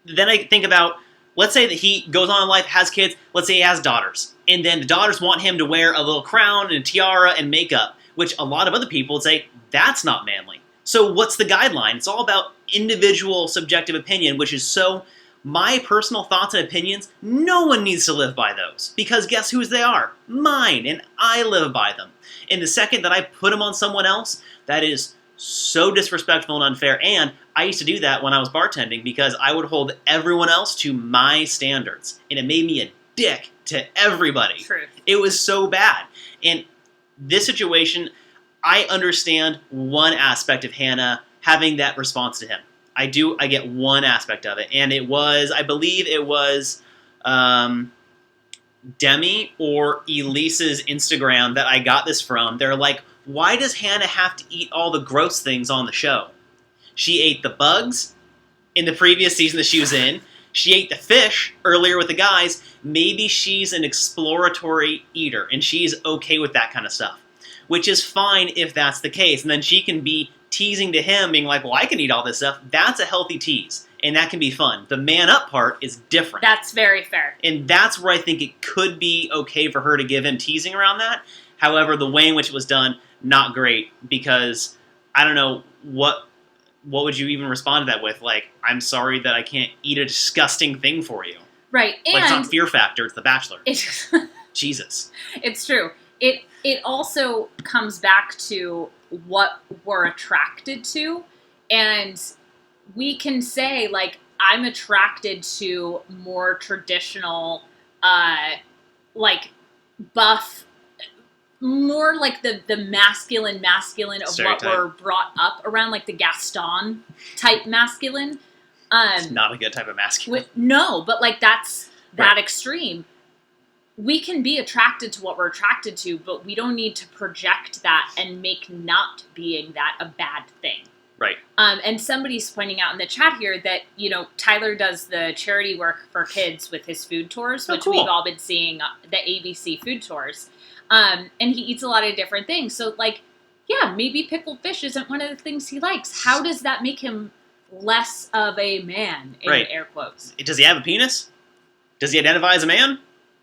then I think about, let's say that he goes on in life, has kids, let's say he has daughters, and then the daughters want him to wear a little crown and a tiara and makeup, which a lot of other people would say, that's not manly. So what's the guideline? It's all about individual subjective opinion, which is so, my personal thoughts and opinions, no one needs to live by those. Because guess whose they are? Mine, and I live by them. And the second that I put them on someone else, that is so disrespectful and unfair. And I used to do that when I was bartending because I would hold everyone else to my standards. And it made me a dick to everybody. Truth. It was so bad. And this situation, I understand one aspect of Hannah having that response to him. I get one aspect of it. And it was, I believe it was Demi or Elise's Instagram that I got this from. They're like, why does Hannah have to eat all the gross things on the show? She ate the bugs in the previous season that she was in. She ate the fish earlier with the guys. Maybe she's an exploratory eater, and she's okay with that kind of stuff. Which is fine if that's the case. And then she can be teasing to him, being like, well, I can eat all this stuff. That's a healthy tease, and that can be fun. The man up part is different. That's very fair. And that's where I think it could be okay for her to give him teasing around that. However, the way in which it was done, not great, because I don't know what would you even respond to that with? Like, I'm sorry that I can't eat a disgusting thing for you. Right. And like, it's not Fear Factor, it's The Bachelor. Jesus. It's true. It also comes back to what we're attracted to, and we can say, like, I'm attracted to more traditional, like, buff, more like the masculine of Stereotype. what we're brought up around, like the Gaston type masculine. It's not a good type of masculine. No, but like that's that Right. extreme. We can be attracted to what we're attracted to, but we don't need to project that and make not being that a bad thing. Right. And somebody's pointing out in the chat here that, you know, Tyler does the charity work for kids with his food tours, which cool. we've all been seeing, the ABC food tours. And he eats a lot of different things. So, like, yeah, maybe pickled fish isn't one of the things he likes. How does that make him less of a man, in Right. air quotes? Does he have a penis? Does he identify as a man?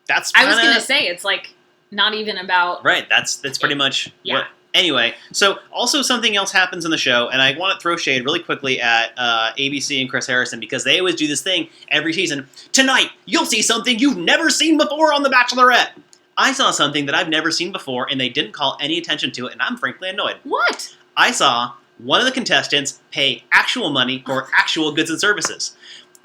That's kinda... I was going to say, it's, like, not even about... Right, that's pretty much Yeah. what... Anyway, so also something else happens in the show, and I want to throw shade really quickly at ABC and Chris Harrison, because they always do this thing every season. Tonight, you'll see something you've never seen before on The Bachelorette. I saw something that I've never seen before, and they didn't call any attention to it, and I'm frankly annoyed. What? I saw one of the contestants pay actual money for actual goods and services.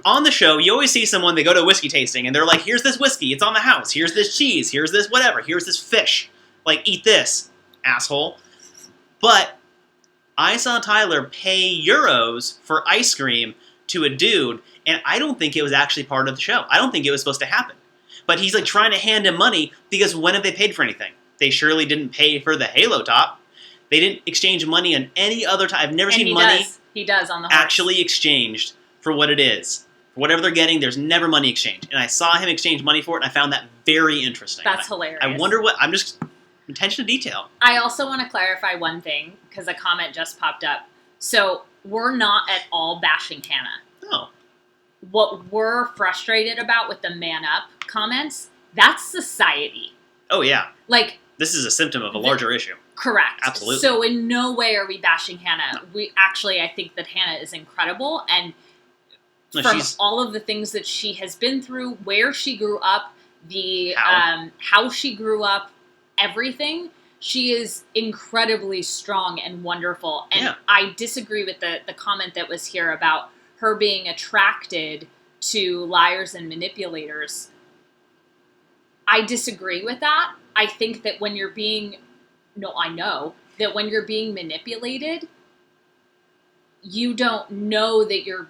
On the show, you always see someone, they go to a whiskey tasting, and they're like, here's this whiskey, it's on the house, here's this cheese, here's this whatever, here's this fish. Like, eat this, asshole. But I saw Tyler pay euros for ice cream to a dude, and I don't think it was actually part of the show. I don't think it was supposed to happen. But he's like trying to hand him money, because when have they paid for anything? They surely didn't pay for the Halo top. They didn't exchange money on any other time. I've never seen money He does on the horse. actually exchanged for what it is. For whatever they're getting, there's never money exchanged. And I saw him exchange money for it, and I found that very interesting. That's hilarious. I wonder what... I'm just... Attention to detail. I also want to clarify one thing, because a comment just popped up. So, we're not at all bashing Hannah. No. What we're frustrated about with the man up comments, that's society. Oh, yeah. Like... This is a symptom of a larger issue. Correct. Absolutely. So in no way are we bashing Hannah. We actually, I think that Hannah is incredible, and from all of the things that she has been through, where she grew up, the how she grew up, everything, she is incredibly strong and wonderful. And I disagree with the comment that was here about her being attracted to liars and manipulators. I disagree with that. I think that when you're being... No, I know that when you're being manipulated, you don't know that you're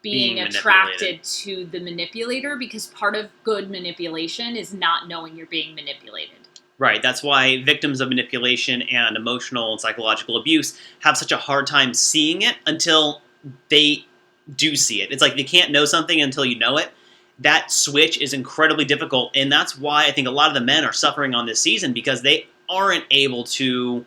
being attracted to the manipulator, because part of good manipulation is not knowing you're being manipulated. Right. That's why victims of manipulation and emotional and psychological abuse have such a hard time seeing it until they do see it. It's like they can't know something until you know it. That switch is incredibly difficult, and that's why I think a lot of the men are suffering on this season, because they aren't able to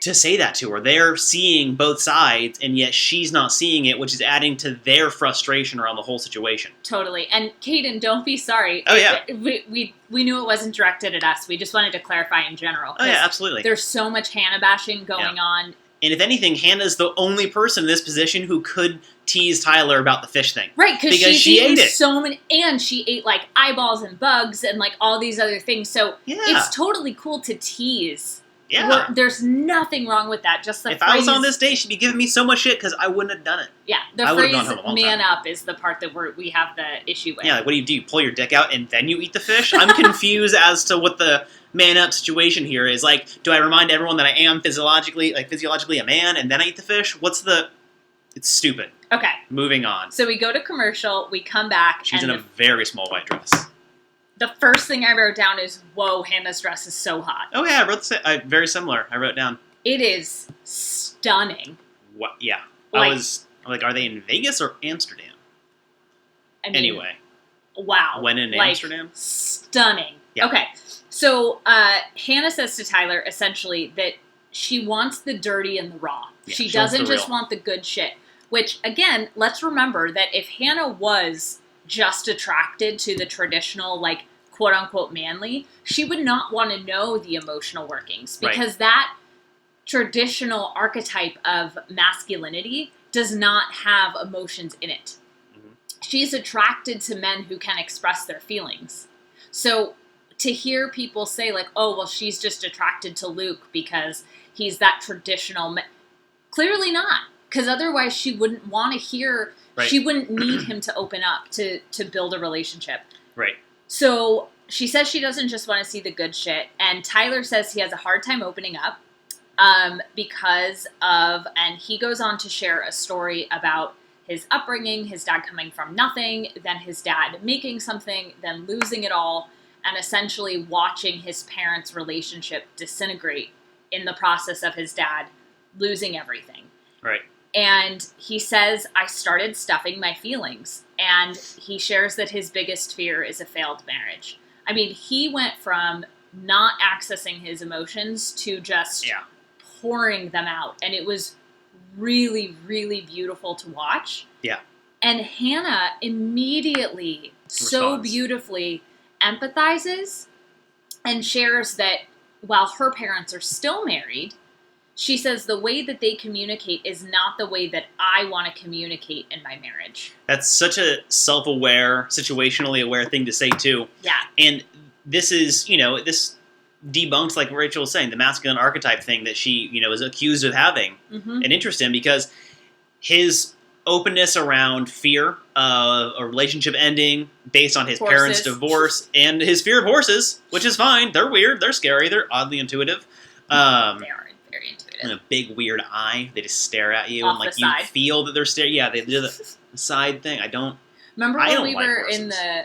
say that to her. They're seeing both sides, and yet she's not seeing it, which is adding to their frustration around the whole situation. Totally. And Caden, don't be sorry. Oh, yeah. We knew it wasn't directed at us. We just wanted to clarify in general. Oh, yeah, absolutely. There's so much Hannah bashing going on. And if anything, Hannah's the only person in this position who could tease Tyler about the fish thing. Right, because she ate it. So many, and she ate like eyeballs and bugs and like all these other things. So it's totally cool to tease. Yeah. There's nothing wrong with that. Just the if phrase, I was on this date, she'd be giving me so much shit because I wouldn't have done it. Yeah, the phrase "man up" is the part that we have the issue with. Yeah, like, what do? You pull your dick out and then you eat the fish? I'm confused as to what the man up situation here is. Like, do I remind everyone that I am physiologically a man and then I eat the fish? It's stupid. Okay. Moving on. So we go to commercial, we come back. She's in a very small white dress. The first thing I wrote down is, whoa, Hannah's dress is so hot. Oh, yeah, I wrote very similar. I wrote down. It is stunning. What? Yeah. I'm like, are they in Vegas or Amsterdam? I mean, anyway. Wow. When in Amsterdam? Stunning. Yeah. Okay. So Hannah says to Tyler, essentially, that she wants the dirty and the raw. Yeah, she doesn't just want the good shit. Which, again, let's remember that if Hannah was just attracted to the traditional, like, quote-unquote manly, she would not want to know the emotional workings. Because that traditional archetype of masculinity does not have emotions in it. Mm-hmm. She's attracted to men who can express their feelings. So to hear people say, like, oh, well, she's just attracted to Luke because he's that traditional... Clearly not. Because otherwise she wouldn't want to hear, Right. she wouldn't need him to open up to build a relationship. Right. So she says she doesn't just want to see the good shit. And Tyler says he has a hard time opening up because of, and he goes on to share a story about his upbringing, his dad coming from nothing, then his dad making something, then losing it all, and essentially watching his parents' relationship disintegrate in the process of his dad losing everything. Right. And he says, I started stuffing my feelings. And he shares that his biggest fear is a failed marriage. I mean, he went from not accessing his emotions to just pouring them out. And it was really, really beautiful to watch. Yeah. And Hannah immediately, so beautifully empathizes and shares that while her parents are still married, she says the way that they communicate is not the way that I want to communicate in my marriage. That's such a self-aware, situationally aware thing to say, too. Yeah. And this is, this debunks, like Rachel was saying, the masculine archetype thing that she, is accused of having an interest in, because his openness around fear of a relationship ending based on his parents' divorce and his fear of horses, which is fine. They're weird. They're scary. They're oddly intuitive. They are very intuitive. And a big weird eye. They just stare at you, Off and the side. you feel that they're staring. Yeah, they do the side thing. Remember when we were horses. in the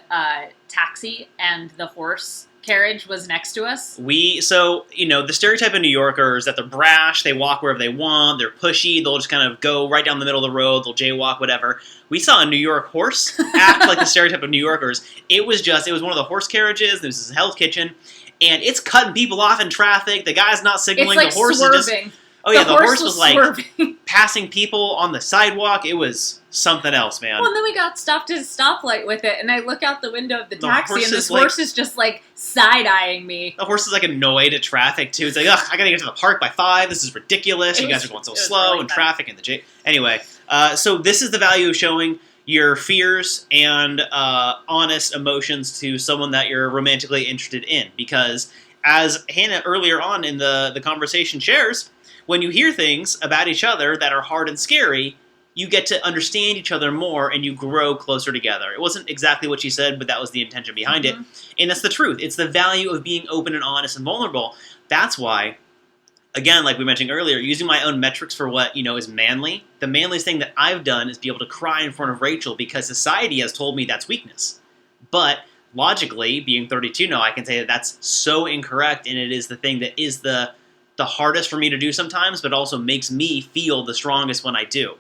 taxi and the horse carriage was next to us? The stereotype of New Yorkers that they're brash, they walk wherever they want, they're pushy, they'll just kind of go right down the middle of the road, they'll jaywalk, whatever. We saw a New York horse act like the stereotype of New Yorkers. It was one of the horse carriages, this is Hell's Kitchen, and it's cutting people off in traffic, the guy's not signaling, It's like the horse swerving. is just... Oh yeah, the horse was like swerving. passing people on the sidewalk. It was something else, man. Well, and then we got stopped at a stoplight with it, and I look out the window of the taxi, horse and this is like- horse is just like side-eyeing me. The horse is like annoyed at traffic too. It's like, ugh, I gotta get to the park by 5. This is ridiculous. You guys are going so slow really and fun. traffic and the Anyway, so this is the value of showing your fears and honest emotions to someone that you're romantically interested in. Because as Hannah earlier on in the conversation shares, when you hear things about each other that are hard and scary, you get to understand each other more and you grow closer together. It wasn't exactly what she said, but that was the intention behind it. And that's the truth. It's the value of being open and honest and vulnerable. That's why, again, like we mentioned earlier, using my own metrics for what, is manly, the manliest thing that I've done is be able to cry in front of Rachel because society has told me that's weakness. But logically, being 32 now, I can say that that's so incorrect, and it is the thing that is the hardest for me to do sometimes, but also makes me feel the strongest when I do.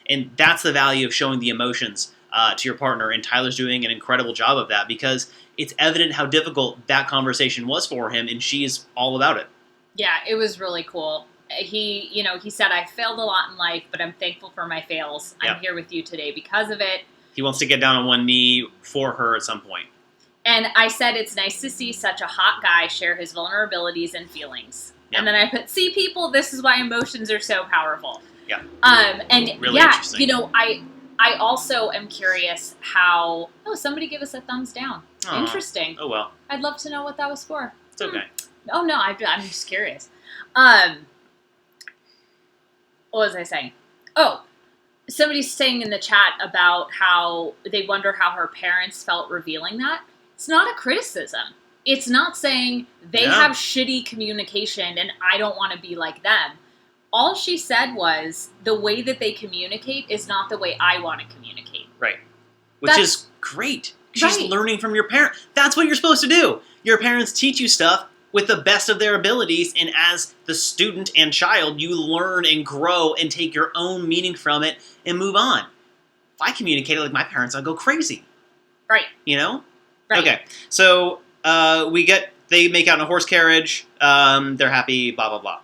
And that's the value of showing the emotions to your partner, and Tyler's doing an incredible job of that because it's evident how difficult that conversation was for him, and she's all about it. Yeah, it was really cool. He said, I failed a lot in life, but I'm thankful for my fails. Yeah. I'm here with you today because of it. He wants to get down on one knee for her at some point. And I said, it's nice to see such a hot guy share his vulnerabilities and feelings. Yeah. And then I put, see people, this is why emotions are so powerful. Yeah. And really yeah, interesting. I also am curious how, somebody give us a thumbs down. Aww. Interesting. Oh, well. I'd love to know what that was for. It's okay. Oh, no, I'm just curious. What was I saying? Oh, somebody's saying in the chat about how they wonder how her parents felt revealing that. It's not a criticism. It's not saying they have shitty communication and I don't want to be like them. All she said was the way that they communicate is not the way I want to communicate. Right. Which is great. She's learning from your parent. That's what you're supposed to do. Your parents teach you stuff with the best of their abilities, and as the student and child, you learn and grow and take your own meaning from it and move on. If I communicated like my parents, I'd go crazy. Right. Right. Okay. So they make out in a horse carriage. They're happy, blah, blah, blah.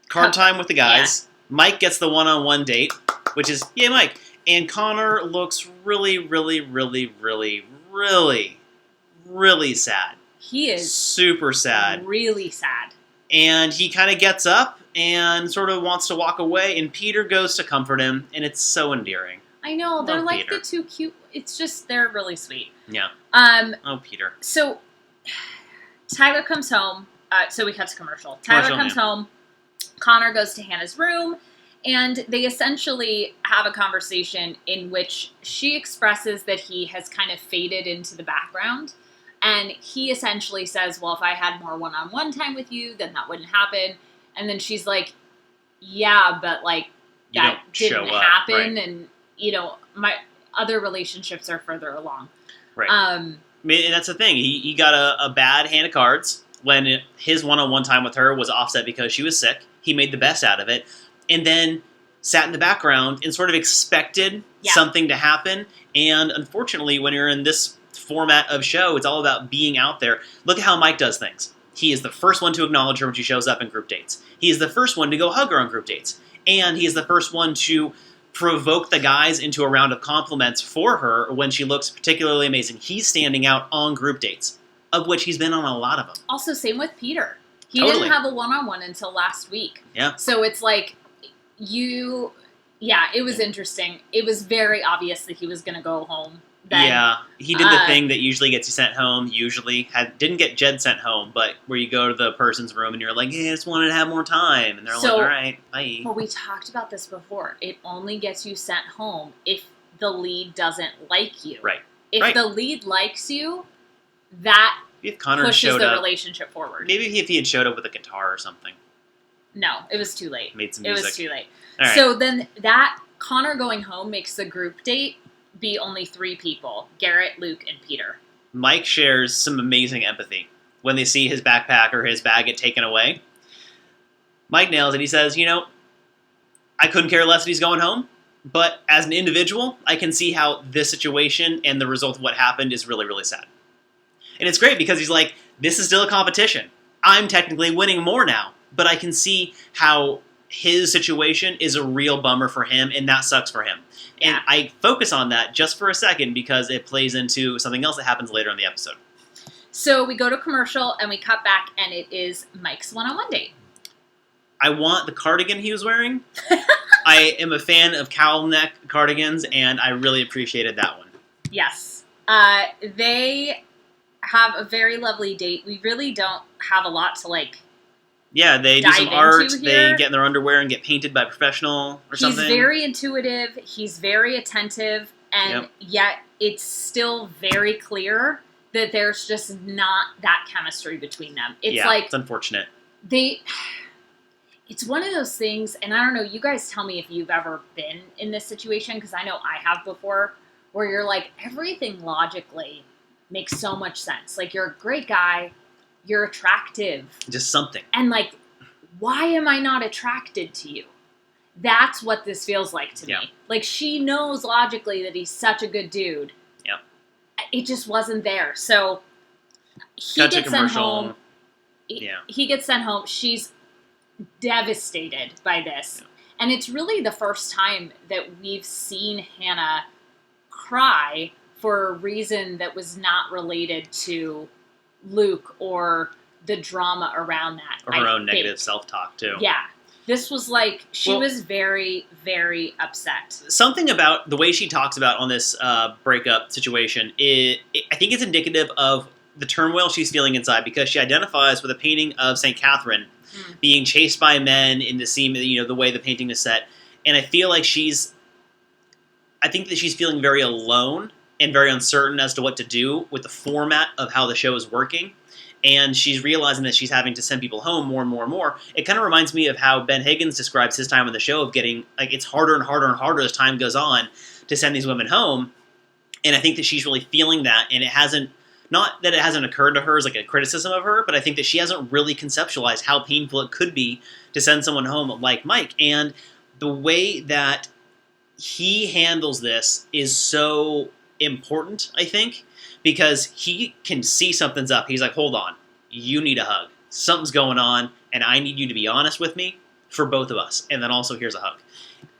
Card time with the guys. Yeah. Mike gets the one-on-one date, which is, yay, Mike. And Connor looks really, really, really, really, really, really sad. He is super sad. Really sad. And he kind of gets up and sort of wants to walk away, and Peter goes to comfort him, and it's so endearing. I know. They're like Peter. the two cute. It's just, they're really sweet. Yeah. Oh, Peter. So, Tyler comes home. So we cut to commercial. Tyler comes home. Connor goes to Hannah's room, And they essentially have a conversation in which she expresses that he has kind of faded into the background. And he essentially says, well, if I had more one-on-one time with you, then that wouldn't happen. And then she's like, yeah, but like that didn't happen. Right. And, you know, my other relationships are further along. Right. I mean, and that's the thing. He got a bad hand of cards when his one-on-one time with her was offset because she was sick. He made the best out of it. And then sat in the background and sort of expected something to happen. And unfortunately, when you're in this format of show, it's all about being out there. Look at how Mike does things. He is the first one to acknowledge her when she shows up in group dates. He is the first one to go hug her on group dates. And he is the first one to provoke the guys into a round of compliments for her when she looks particularly amazing. He's standing out on group dates, of which he's been on a lot of them. Also, same with Peter. He didn't have a one-on-one until last week. Yeah. So it's like, it was interesting. It was very obvious that he was going to go home. Then, he did the thing that usually gets you sent home. Didn't get Jed sent home, but where you go to the person's room and you're like, hey, I just wanted to have more time. And they're like, all right, bye. Well, we talked about this before. It only gets you sent home if the lead doesn't like you. Right. If the lead likes you, that pushes the relationship forward. Maybe if he had showed up with a guitar or something. No, it was too late. Made some music. It was too late. Right. So then that Connor going home makes the group date be only 3 people: Garrett, Luke, and Peter. Mike shares some amazing empathy when they see his backpack or his bag get taken away. Mike nails it. He says, I couldn't care less if he's going home, but as an individual, I can see how this situation and the result of what happened is really, really sad. And it's great because he's like, this is still a competition. I'm technically winning more now, but I can see how his situation is a real bummer for him, and that sucks for him. And I focus on that just for a second because it plays into something else that happens later in the episode. So we go to commercial, and we cut back, and it is Mike's one-on-one date. I want the cardigan he was wearing. I am a fan of cowl neck cardigans, and I really appreciated that one. Yes. They have a very lovely date. We really don't have a lot to, yeah, they do some art, they get in their underwear and get painted by a professional or something. He's very intuitive, he's very attentive, and yet it's still very clear that there's just not that chemistry between them. It's unfortunate. It's one of those things, and I don't know, you guys tell me if you've ever been in this situation, because I know I have before, where you're like, everything logically makes so much sense. Like, you're a great guy, you're attractive. Just something. And why am I not attracted to you? That's what this feels like to me. Like, she knows logically that he's such a good dude. Yep. It just wasn't there. So he gets sent home. He gets sent home. She's devastated by this. Yeah. And it's really the first time that we've seen Hannah cry for a reason that was not related to Luke or the drama around that. Or her own negative self-talk, too. Yeah. This was she was very, very upset. Something about the way she talks about on this breakup situation, I think it's indicative of the turmoil she's feeling inside, because she identifies with a painting of St. Catherine being chased by men in the scene, the way the painting is set. And I feel like I think that she's feeling very alone and very uncertain as to what to do with the format of how the show is working. And she's realizing that she's having to send people home more and more and more. It kind of reminds me of how Ben Higgins describes his time on the show of getting, it's harder and harder and harder as time goes on to send these women home. And I think that she's really feeling that, and not that it hasn't occurred to her as a criticism of her, but I think that she hasn't really conceptualized how painful it could be to send someone home like Mike. And the way that he handles this is so important, I think, because he can see something's up. He's like, hold on, you need a hug. Something's going on, and I need you to be honest with me for both of us. And then also, here's a hug.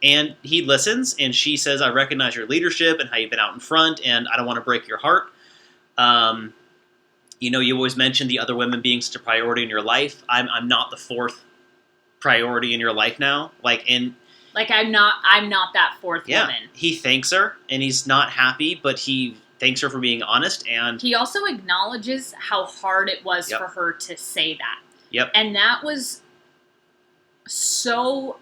And he listens, and she says, I recognize your leadership and how you've been out in front, and I don't want to break your heart. You always mention the other women being such a priority in your life. I'm not the fourth priority in your life now. I'm not that fourth woman. He thanks her, and he's not happy, but he thanks her for being honest, and he also acknowledges how hard it was for her to say that. Yep. And that was so,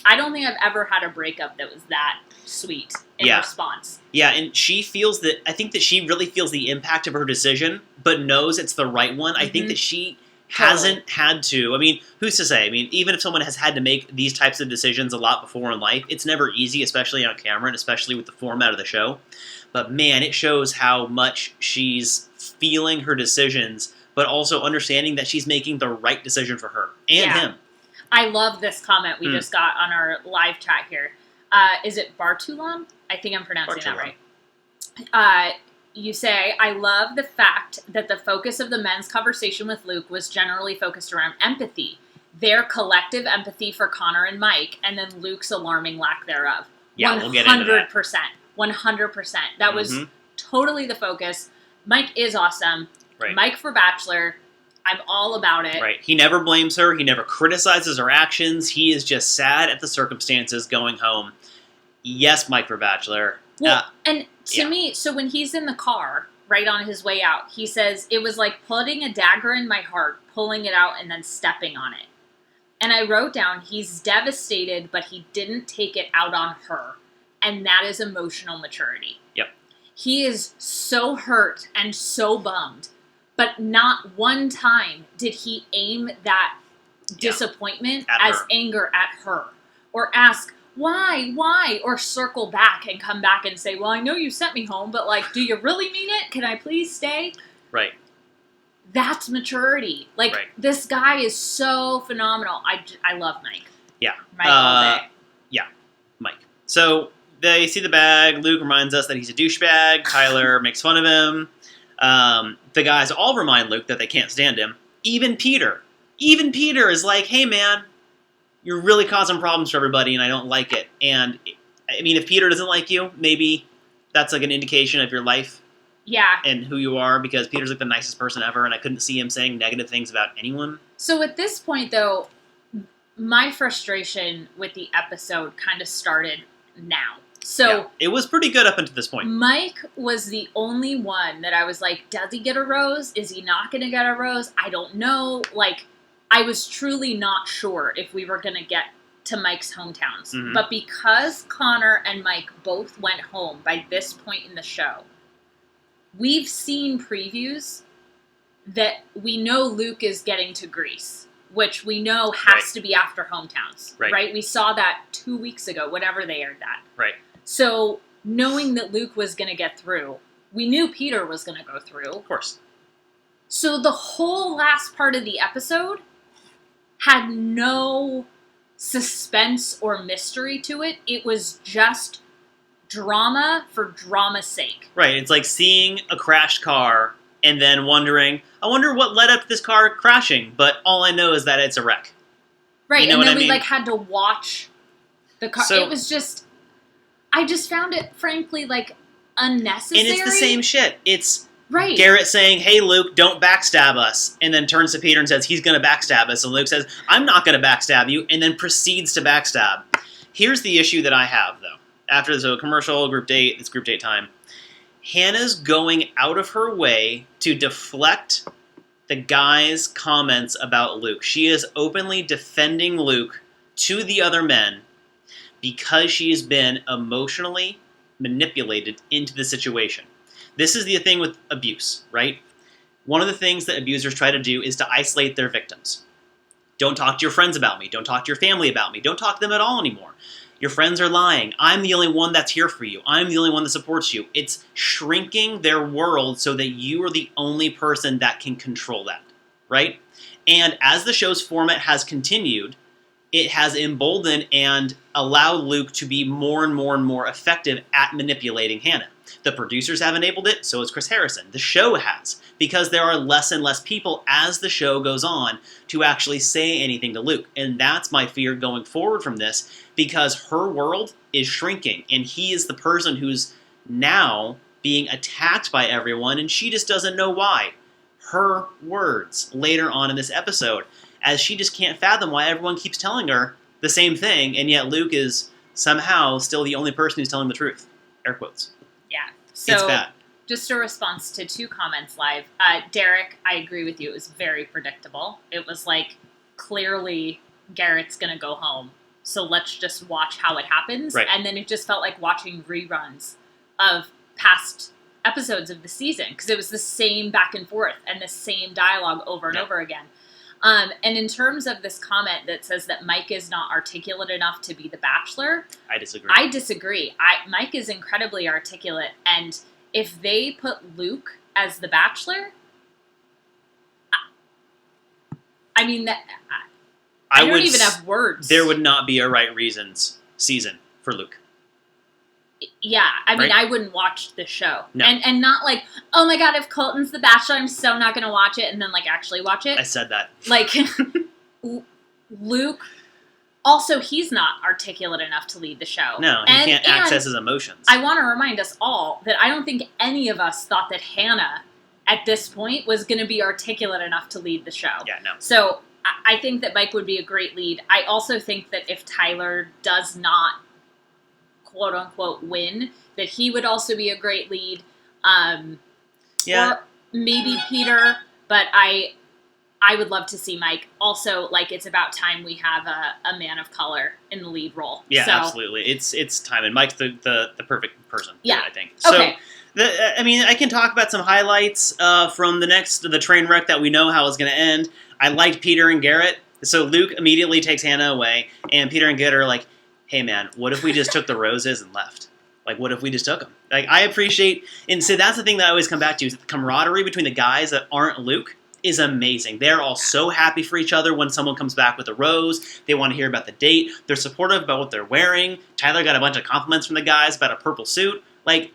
I don't think I've ever had a breakup that was that sweet in response. Yeah, and she feels that, I think that she really feels the impact of her decision, but knows it's the right one. I think that she hasn't had to. I mean, who's to say? I mean, even if someone has had to make these types of decisions a lot before in life, it's never easy, especially on camera and especially with the format of the show. But man, it shows how much she's feeling her decisions, but also understanding that she's making the right decision for her and him. I love this comment we just got on our live chat here. Is it Bartulam? I think I'm pronouncing that right. You say, I love the fact that the focus of the men's conversation with Luke was generally focused around empathy. Their collective empathy for Connor and Mike, and then Luke's alarming lack thereof. Yeah, we'll get into that. 100%. That was totally the focus. Mike is awesome. Right. Mike for Bachelor. I'm all about it. Right. He never blames her. He never criticizes her actions. He is just sad at the circumstances going home. Yes, Mike for Bachelor. Well, and to me, so when he's in the car, right on his way out, he says, it was like putting a dagger in my heart, pulling it out, and then stepping on it. And I wrote down, he's devastated, but he didn't take it out on her. And that is emotional maturity. Yep. He is so hurt and so bummed, but not one time did he aim that disappointment as anger at her. Or ask, why? Or circle back and come back and say, well, I know you sent me home, but like, do you really mean it? Can I please stay? Right. That's maturity. Like, this guy is so phenomenal. I love Mike. Yeah. Mike all day. Yeah, Mike. So they see the bag. Luke reminds us that he's a douchebag. Tyler makes fun of him. The guys all remind Luke that they can't stand him. Even Peter. Even Peter is like, hey, man, you're really causing problems for everybody, and I don't like it. And, I mean, if Peter doesn't like you, maybe that's like an indication of your life. Yeah. And who you are, because Peter's like the nicest person ever, and I couldn't see him saying negative things about anyone. So at this point, though, my frustration with the episode kind of started now. So it was pretty good up until this point. Mike was the only one that I was like, does he get a rose? Is he not going to get a rose? I don't know. Like, I was truly not sure if we were going to get to Mike's hometowns. Mm-hmm. But because Connor and Mike both went home by this point in the show, we've seen previews that we know Luke is getting to Greece, which we know has to be after hometowns, right? We saw that 2 weeks ago, whenever they aired that. Right. So knowing that Luke was going to get through, we knew Peter was going to go through. Of course. So the whole last part of the episode had no suspense or mystery to it. It was just drama for drama's sake. Right. It's like seeing a crashed car and then wondering, I wonder what led up to this car crashing, but all I know is that it's a wreck. Right, you know and then I mean? We like had to watch the car. So, it was just, I just found it, frankly, like, unnecessary. And it's the same shit. It's right. Garrett saying, hey, Luke, don't backstab us, and then turns to Peter and says he's going to backstab us, and Luke says, I'm not going to backstab you, and then proceeds to backstab. Here's the issue that I have, though. After this commercial, group date, it's group date time. Hannah's going out of her way to deflect the guy's comments about Luke. She is openly defending Luke to the other men because she has been emotionally manipulated into the situation. This is the thing with abuse, right? One of the things that abusers try to do is to isolate their victims. Don't talk to your friends about me. Don't talk to your family about me. Don't talk to them at all anymore. Your friends are lying. I'm the only one that's here for you. I'm the only one that supports you. It's shrinking their world so that you are the only person that can control that, right? And as the show's format has continued, it has emboldened and allowed Luke to be more and more and more effective at manipulating Hannah. The producers have enabled it, so has Chris Harrison. The show has, because there are less and less people as the show goes on to actually say anything to Luke. And that's my fear going forward from this, because her world is shrinking, and he is the person who's now being attacked by everyone, and she just doesn't know why. Her words later on in this episode, as she just can't fathom why everyone keeps telling her the same thing, and yet Luke is somehow still the only person who's telling the truth. Air quotes. Yeah. So, it's bad. Just a response to 2 comments live. Derek, I agree with you. It was very predictable. It was like, clearly Garrett's going to go home. so let's just watch how it happens. Right. And then it just felt like watching reruns of past episodes of the season, because it was the same back and forth and the same dialogue over and over again. And in terms of this comment that says that Mike is not articulate enough to be the Bachelor, I disagree. Mike is incredibly articulate, and if they put Luke as the Bachelor, I mean, that I don't even have words. There would not be a Right Reasons season for Luke. Yeah, I mean, right? I wouldn't watch the show. No. And not like, oh my god, if Colton's the Bachelor, I'm so not going to watch it, and then like actually watch it. I said that. Like, Luke, also, he's not articulate enough to lead the show. No, he can't access his emotions. I want to remind us all that I don't think any of us thought that Hannah, at this point, was going to be articulate enough to lead the show. Yeah, no. So, I think that Mike would be a great lead. I also think that if Tyler does not quote-unquote win, that he would also be a great lead. Or maybe Peter, but I would love to see Mike. Also, like, it's about time we have a man of color in the lead role. Yeah, so, absolutely. It's time, and Mike's the perfect person. Yeah, I think. So, okay. I can talk about some highlights from the train wreck that we know how it's going to end. I liked Peter and Garrett. So Luke immediately takes Hannah away, and Peter and Garrett are like, hey man, what if we just took the roses and left? Like, what if we just took them? Like, I appreciate, and so that's the thing that I always come back to, is the camaraderie between the guys that aren't Luke is amazing. They're all so happy for each other when someone comes back with a rose. They want to hear about the date. They're supportive about what they're wearing. Tyler got a bunch of compliments from the guys about a purple suit. Like,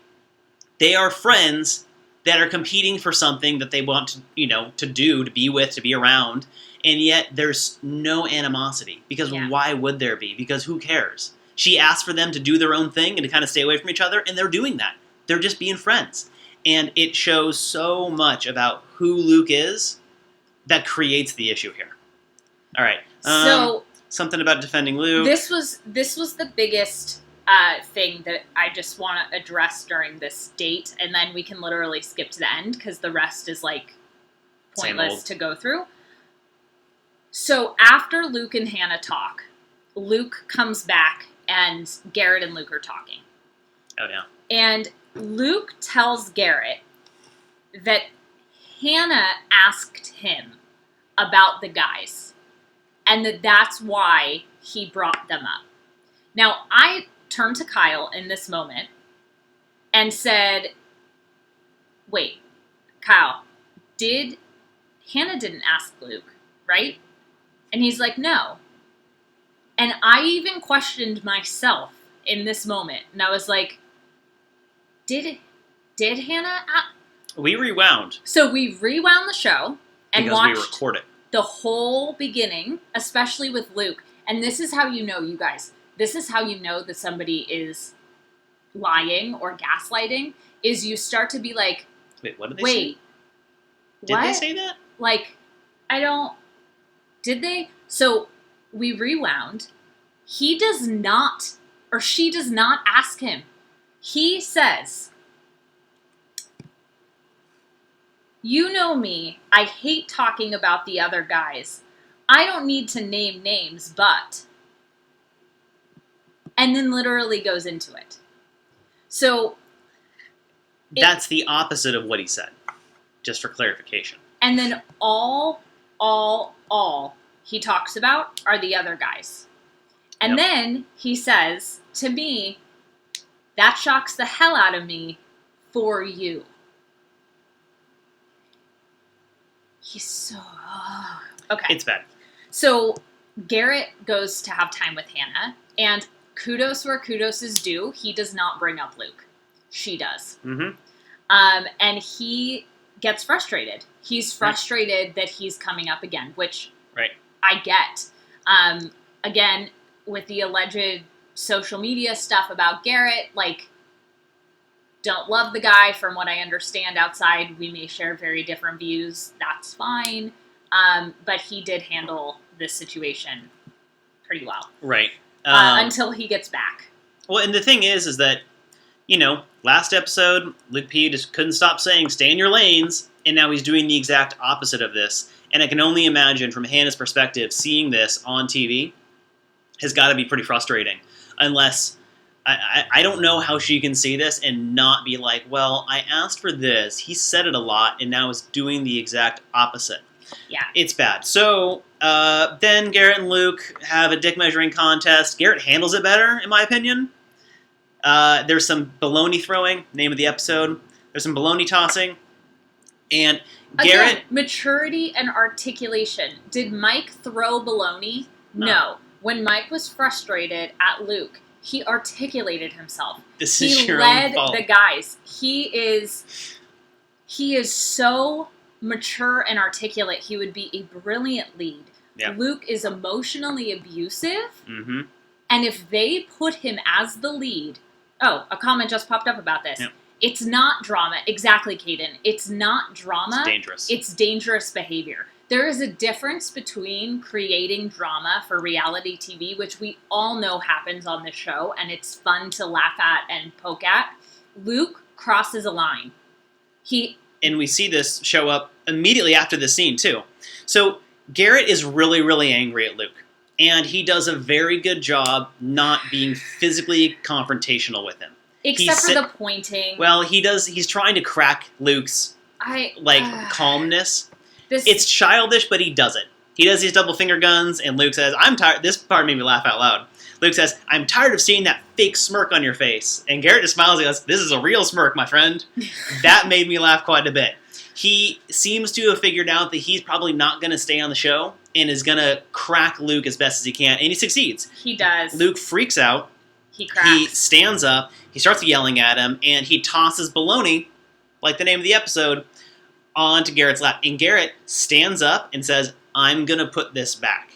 they are friends that are competing for something that they want to do, to be with, to be around. And yet there's no animosity, because why would there be? Because who cares? She asked for them to do their own thing and to kind of stay away from each other, and they're doing that. They're just being friends. And it shows so much about who Luke is that creates the issue here. All right. So something about defending Luke. This was the biggest thing that I just want to address during this date, and then we can literally skip to the end because the rest is like pointless to go through. So after Luke and Hannah talk, Luke comes back and Garrett and Luke are talking. Oh, yeah. And Luke tells Garrett that Hannah asked him about the guys and that's why he brought them up. Now, I turned to Kyle in this moment and said, wait, Kyle, Hannah didn't ask Luke, right? And he's like, no. And I even questioned myself in this moment. And I was like, did Hannah? We rewound. So we rewound the show and watched we recorded the whole beginning, especially with Luke. And this is how you know, you guys, this is how you know that somebody is lying or gaslighting, is you start to be like, wait, what did they say? Did they say that? Like, did they? So we rewound. He does not, or she does not ask him. He says, you know me, I hate talking about the other guys. I don't need to name names, but... And then literally goes into it. So... That's the opposite of what he said, just for clarification. And then all he talks about are the other guys. And then he says, to me, that shocks the hell out of me for you. He's so... Okay. It's bad. So Garrett goes to have time with Hannah, and kudos where kudos is due. He does not bring up Luke. She does. Mm-hmm. And he gets frustrated. He's frustrated that he's coming up again, which I get. Again, with the alleged social media stuff about Garrett, like, don't love the guy from what I understand outside. We may share very different views. That's fine. But he did handle this situation pretty well. Right. Until he gets back. Well, and the thing is that, last episode, Luke P just couldn't stop saying, stay in your lanes, and now he's doing the exact opposite of this. And I can only imagine, from Hannah's perspective, seeing this on TV, has got to be pretty frustrating. Unless, I don't know how she can see this and not be like, well, I asked for this, he said it a lot, and now is doing the exact opposite. Yeah. It's bad. So, then Garrett and Luke have a dick measuring contest. Garrett handles it better, in my opinion. There's some baloney throwing, name of the episode. There's some baloney tossing. And Garrett... Again, maturity and articulation. Did Mike throw baloney? No. When Mike was frustrated at Luke, he articulated himself. This is your led own fault. the guys. He is so mature and articulate. He would be a brilliant lead. Yeah. Luke is emotionally abusive. Mm-hmm. And if they put him as the lead... Oh, a comment just popped up about this. Yep. It's not drama. Exactly, Caden. It's not drama. It's dangerous. It's dangerous behavior. There is a difference between creating drama for reality TV, which we all know happens on the show, and it's fun to laugh at and poke at. Luke crosses a line. And we see this show up immediately after the scene, too. So Garrett is really, really angry at Luke. And he does a very good job not being physically confrontational with him. Except for the pointing. Well, he's trying to crack Luke's, calmness. It's childish, but he does it. He does these double finger guns, and Luke says, I'm tired. This part made me laugh out loud. Luke says, I'm tired of seeing that fake smirk on your face. And Garrett just smiles and goes, this is a real smirk, my friend. That made me laugh quite a bit. He seems to have figured out that he's probably not going to stay on the show and is going to crack Luke as best as he can, and he succeeds. He does. Luke freaks out. He cracks. He stands up. He starts yelling at him, and he tosses baloney, like the name of the episode, onto Garrett's lap. And Garrett stands up and says, I'm going to put this back,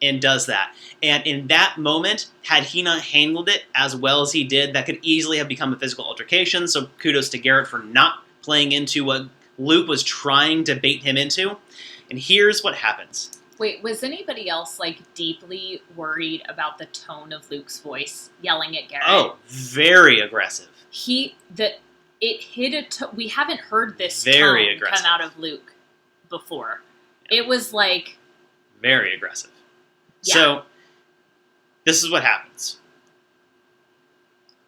and does that. And in that moment, had he not handled it as well as he did, that could easily have become a physical altercation, so kudos to Garrett for not playing into what Luke was trying to bait him into. And here's what happens. Wait, was anybody else, deeply worried about the tone of Luke's voice yelling at Garrett? Oh, very aggressive. It hit a tone. We haven't heard this very tone aggressive. come out of Luke before. Yeah. It was very aggressive. Yeah. So, this is what happens.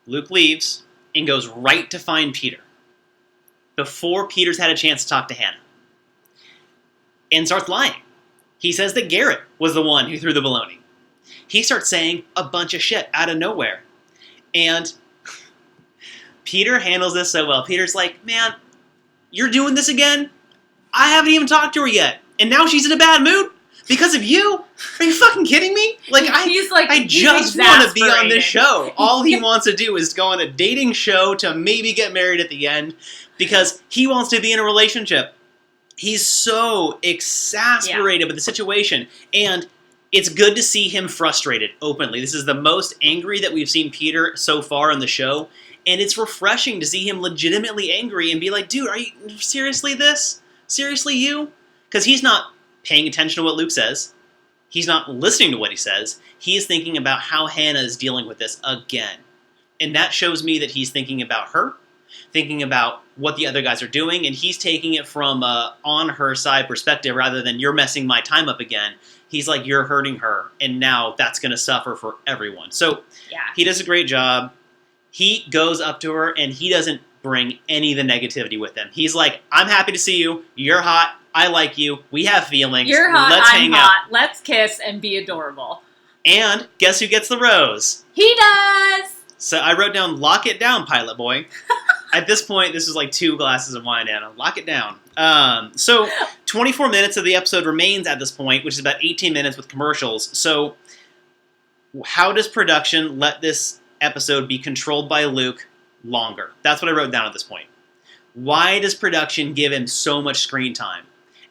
Luke leaves and goes right to find Peter, before Peter's had a chance to talk to Hannah, and starts lying. He says that Garrett was the one who threw the baloney. He starts saying a bunch of shit out of nowhere. And Peter handles this so well. Peter's like, man, you're doing this again? I haven't even talked to her yet. And now she's in a bad mood? Because of you? Are you fucking kidding me? I just want to be on this show. All he wants to do is go on a dating show to maybe get married at the end because he wants to be in a relationship. He's so exasperated with the situation, and it's good to see him frustrated openly. This is the most angry that we've seen Peter so far on the show, and it's refreshing to see him legitimately angry and be like, dude, are you seriously this? Seriously you? Because he's not paying attention to what Luke says. He's not listening to what he says. He is thinking about how Hannah is dealing with this again. And that shows me that he's thinking about her, thinking about what the other guys are doing, and he's taking it from a on her side perspective rather than you're messing my time up again. He's like, you're hurting her, and now that's going to suffer for everyone. So he does a great job. He goes up to her, and he doesn't bring any of the negativity with him. He's like, I'm happy to see you. You're hot. I like you. We have feelings. You're hot. Let's I'm hang hot. out. Let's kiss and be adorable. And guess who gets the rose? He does! So I wrote down, lock it down, pilot boy. At this point, this is like 2 glasses of wine, Anna. Lock it down. So 24 minutes of the episode remains at this point, which is about 18 minutes with commercials. So how does production let this episode be controlled by Luke longer? That's what I wrote down at this point. Why does production give him so much screen time?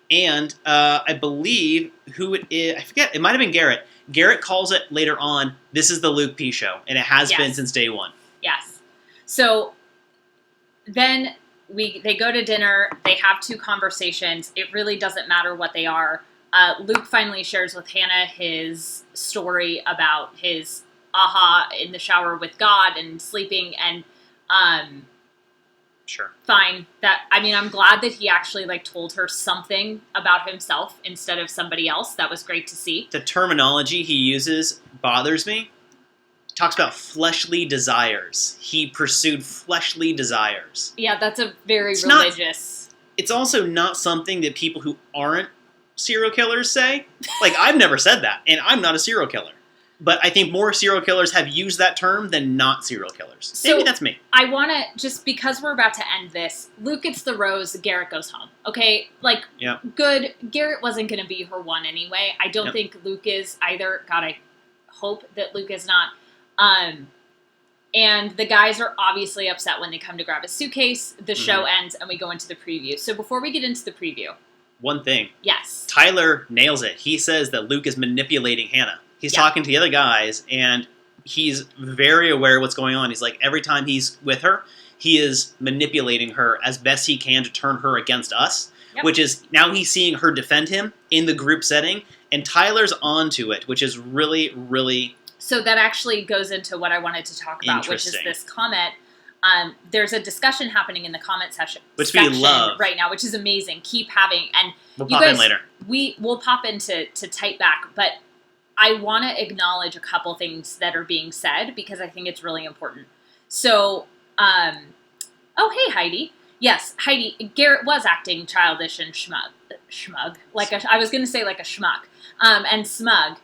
And I believe who it is, I forget, it might have been Garrett. Garrett calls it later on, this is the Luke P show, and it has been since day one. Yes. So then they go to dinner, they have 2 conversations, it really doesn't matter what they are. Luke finally shares with Hannah his story about his aha in the shower with God and sleeping, and sure. Fine. I'm glad that he actually told her something about himself instead of somebody else. That was great to see. The terminology he uses bothers me. Talks about fleshly desires. He pursued fleshly desires. Yeah, that's a very It's religious. It's also not something that people who aren't serial killers say. Like, I've never said that, and I'm not a serial killer. But I think more serial killers have used that term than not serial killers. Maybe So, that's me. I want to, just because we're about to end this, Luke gets the rose, Garrett goes home. Okay? Like, Yep. good. Garrett wasn't going to be her one anyway. I don't Yep. think Luke is either. God, I hope that Luke is not. And the guys are obviously upset when they come to grab his suitcase. The show ends, and we go into the preview. So before we get into the preview. One thing. Yes. Tyler nails it. He says that Luke is manipulating Hannah. He's talking to the other guys, and he's very aware of what's going on. He's like, every time he's with her, he is manipulating her as best he can to turn her against us, which is, now he's seeing her defend him in the group setting, and Tyler's onto it, which is really, really So that actually goes into what I wanted to talk about, which is this comment. There's a discussion happening in the comment section we love right now, which is amazing. Keep having, and we'll you pop guys, in later. We'll pop into Type Back, but I want to acknowledge a couple things that are being said because I think it's really important. So, oh hey Heidi, yes Heidi, Garrett was acting childish and schmug, I was going to say like a schmuck, and smug.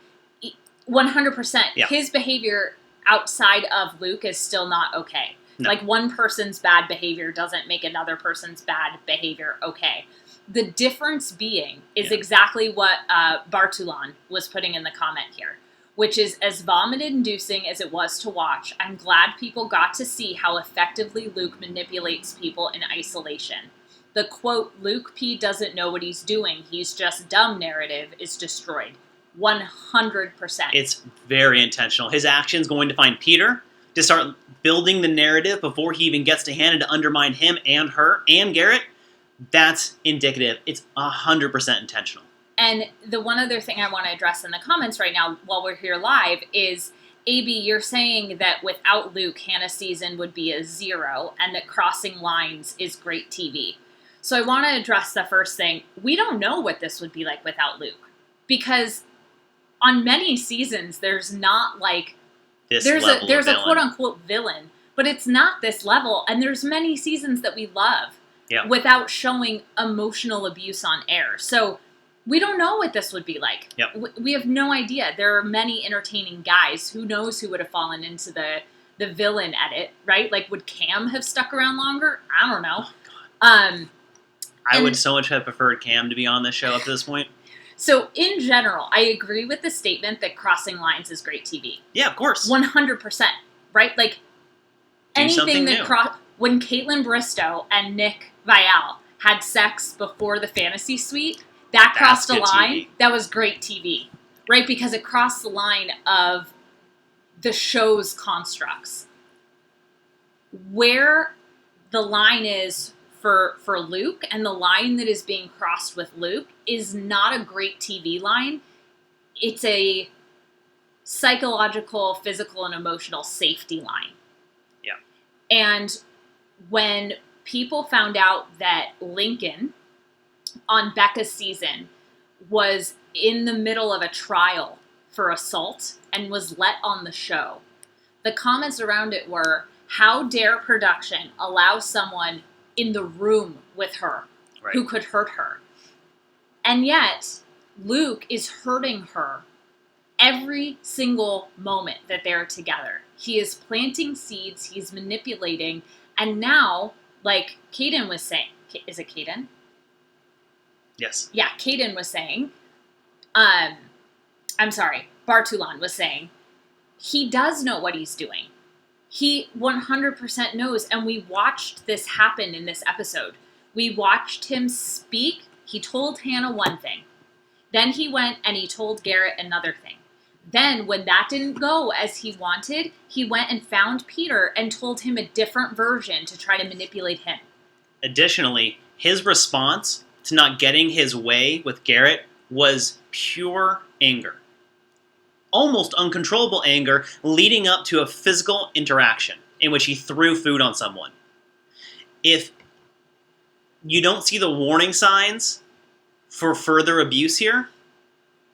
100%. Yeah. His behavior outside of Luke is still not okay. No. Like, one person's bad behavior doesn't make another person's bad behavior okay. The difference being is exactly what Bartulan was putting in the comment here, which is, as vomit-inducing as it was to watch, I'm glad people got to see how effectively Luke manipulates people in isolation. The quote, Luke P. doesn't know what he's doing, he's just dumb narrative is destroyed. 100%. It's very intentional. His action's going to find Peter to start building the narrative before he even gets to Hannah to undermine him and her and Garrett. That's indicative. It's 100% intentional. And the one other thing I want to address in the comments right now while we're here live is, AB, you're saying that without Luke, Hannah's season would be a 0 and that crossing lines is great TV. So I want to address the first thing. We don't know what this would be like without Luke. Because on many seasons, there's not like... There's a quote-unquote villain, but it's not this level. And there's many seasons that we love without showing emotional abuse on air. So we don't know what this would be like. We have no idea. There are many entertaining guys. Who knows who would have fallen into the villain edit, right? Like, would Cam have stuck around longer? I don't know. Oh, I would so much have preferred Cam to be on this show up to this point. So, in general, I agree with the statement that crossing lines is great TV. Yeah, of course. 100%, right? Like, Do anything that when Caitlin Bristow and Nick Viall had sex before the fantasy suite, that crossed a line. TV. That was great TV, right? Because it crossed the line of the show's constructs. Where the line is for Luke, and the line that is being crossed with Luke is not a great TV line. It's a psychological, physical, and emotional safety line. Yeah. And when people found out that Lincoln on Becca's season was in the middle of a trial for assault and was let on the show, the comments around it were, how dare production allow someone in the room with her who could hurt her? And yet, Luke is hurting her every single moment that they're together. He is planting seeds, he's manipulating, and now, like Caden was saying, is it Caden? Yes. Yeah, Caden was saying, Bartulan was saying, he does know what he's doing. He 100% knows, and we watched this happen in this episode. We watched him speak. He told Hannah one thing. Then he went and he told Garrett another thing. Then, when that didn't go as he wanted, he went and found Peter and told him a different version to try to manipulate him. Additionally, his response to not getting his way with Garrett was pure anger. Almost uncontrollable anger leading up to a physical interaction in which he threw food on someone. If you don't see the warning signs for further abuse here,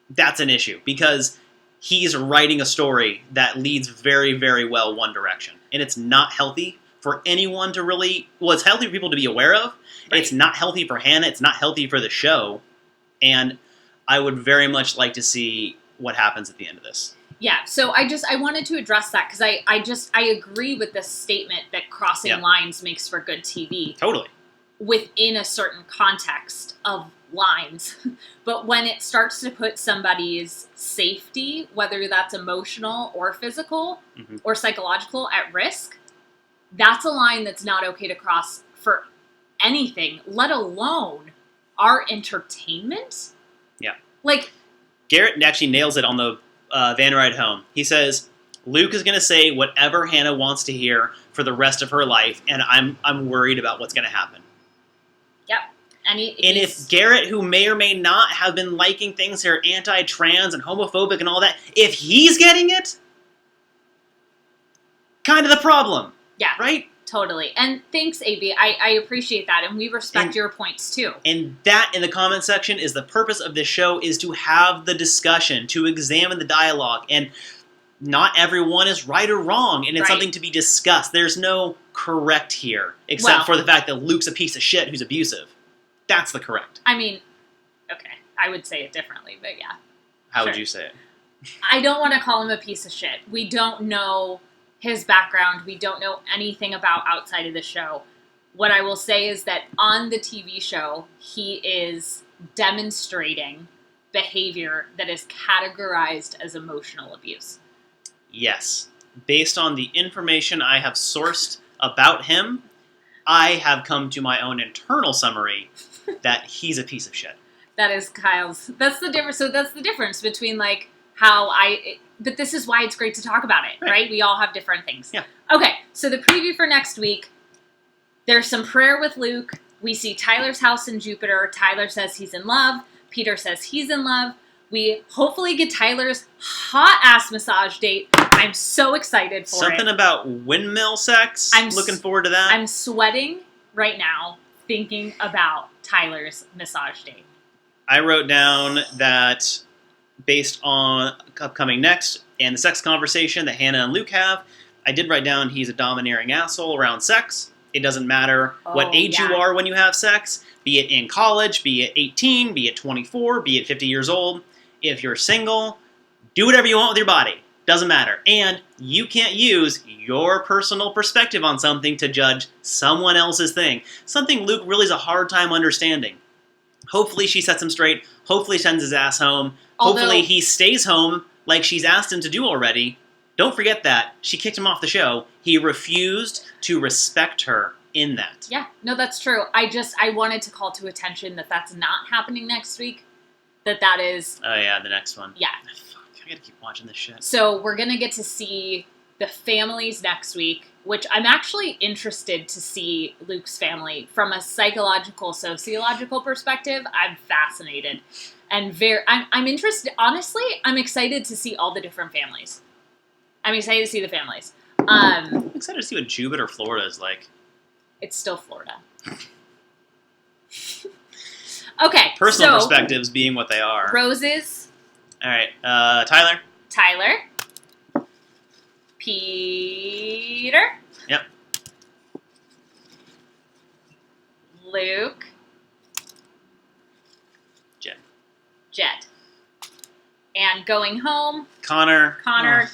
that's an issue. Because he's writing a story that leads very, very well one direction. And it's not healthy for anyone to really... Well, it's healthy for people to be aware of. Right. It's not healthy for Hannah. It's not healthy for the show. And I would very much like to see what happens at the end of this. Yeah, so I wanted to address that because I agree with this statement that crossing lines makes for good TV. Totally. Within a certain context of lines. But when it starts to put somebody's safety, whether that's emotional or physical or psychological, at risk, that's a line that's not okay to cross for anything, let alone our entertainment. Yeah. Like, Garrett actually nails it on the van ride home. He says, Luke is going to say whatever Hannah wants to hear for the rest of her life, and I'm worried about what's going to happen. Yep. And if Garrett, who may or may not have been liking things that are anti-trans and homophobic and all that, if he's getting it, kind of the problem. Yeah. Right? Totally. And thanks, AB. I appreciate that, and we respect your points, too. And that, in the comment section, is the purpose of this show, is to have the discussion, to examine the dialogue, and not everyone is right or wrong, and it's something to be discussed. There's no correct here, except for the fact that Luke's a piece of shit who's abusive. That's the correct. I mean, okay, I would say it differently, but yeah. How would you say it? I don't want to call him a piece of shit. We don't know his background. We don't know anything about outside of the show. What I will say is that on the TV show, he is demonstrating behavior that is categorized as emotional abuse. Yes. Based on the information I have sourced about him, I have come to my own internal summary that he's a piece of shit. That is Kyle's. That's the difference. So that's the difference between like how but this is why it's great to talk about it, right? We all have different things. Yeah. Okay, so the preview for next week, there's some prayer with Luke. We see Tyler's house in Jupiter. Tyler says he's in love. Peter says he's in love. We hopefully get Tyler's hot-ass massage date. I'm so excited for Something about windmill sex. I'm looking forward to that. I'm sweating right now thinking about Tyler's massage date. I wrote down that based on upcoming next and the sex conversation that Hannah and Luke have, I did write down he's a domineering asshole around sex. It doesn't matter what age you are when you have sex, be it in college, be it 18, be it 24, be it 50 years old. If you're single, do whatever you want with your body. Doesn't matter. And you can't use your personal perspective on something to judge someone else's thing. Something Luke really has a hard time understanding. Hopefully she sets him straight. Hopefully sends his ass home. Hopefully he stays home like she's asked him to do already. Don't forget that. She kicked him off the show. He refused to respect her in that. Yeah, no, that's true. I wanted to call to attention that that's not happening next week. That is... Oh yeah, the next one. Yeah. Fuck, I gotta keep watching this shit. So we're gonna get to see the families next week, which I'm actually interested to see Luke's family from a psychological, sociological perspective. I'm fascinated. And I'm interested, honestly, I'm excited to see all the different families. I'm excited to see the families. I'm excited to see what Jupiter, Florida is like. It's still Florida. Okay. Personal perspectives being what they are. Roses. All right. Tyler. Peter. Yep. Luke. Jed. And going home, Connor,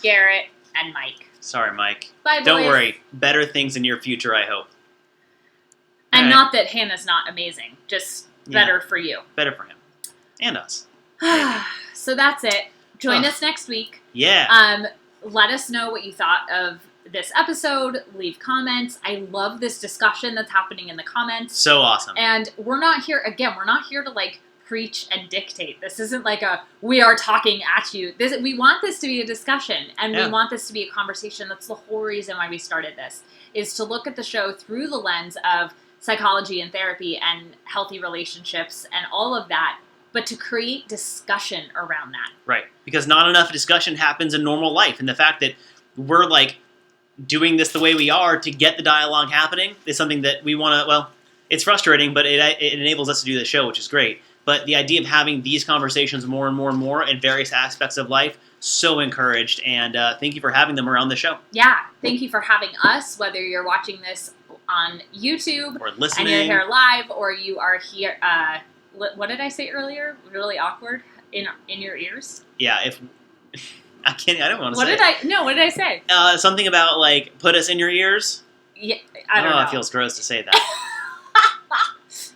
Garrett, and Mike. Sorry, Mike. Bye, boys. Don't worry. Better things in your future, I hope. And not that Hannah's not amazing. Just better for you. Better for him. And us. So that's it. Join us next week. Yeah. Let us know what you thought of this episode. Leave comments. I love this discussion that's happening in the comments. So awesome. And we're not here to like preach and dictate. This isn't like we are talking at you. We want this to be a discussion, and we want this to be a conversation. That's the whole reason why we started this, is to look at the show through the lens of psychology and therapy and healthy relationships and all of that, but to create discussion around that. Right. Because not enough discussion happens in normal life, and the fact that we're like doing this the way we are to get the dialogue happening is something that we want to, well, it's frustrating, but it enables us to do the show, which is great. But the idea of having these conversations more and more and more in various aspects of life so encouraged, and thank you for having them around the show. Yeah, thank you for having us, whether you're watching this on YouTube Or listening. and you're here live, or you are here, what did I say earlier? Really awkward? In your ears? Yeah, if... I don't want to say what did I say? Something about, like, put us in your ears? Yeah, I don't know. It feels gross to say that.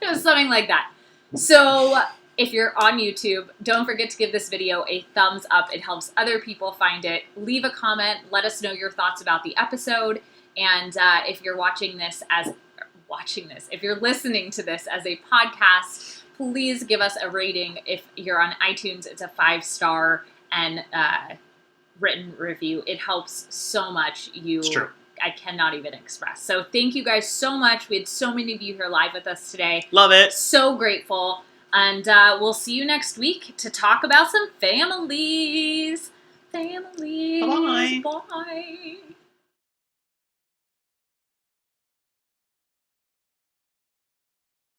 It was something like that. So, if you're on YouTube, don't forget to give this video a thumbs up. It helps other people find it. Leave a comment. Let us know your thoughts about the episode. And if you're if you're listening to this as a podcast, please give us a rating. If you're on iTunes, it's a 5-star and written review. It helps so much. It's true. I cannot even express. So thank you guys so much. We had so many of you here live with us today. Love it. So grateful. And we'll see you next week to talk about some families. Bye-bye. Bye.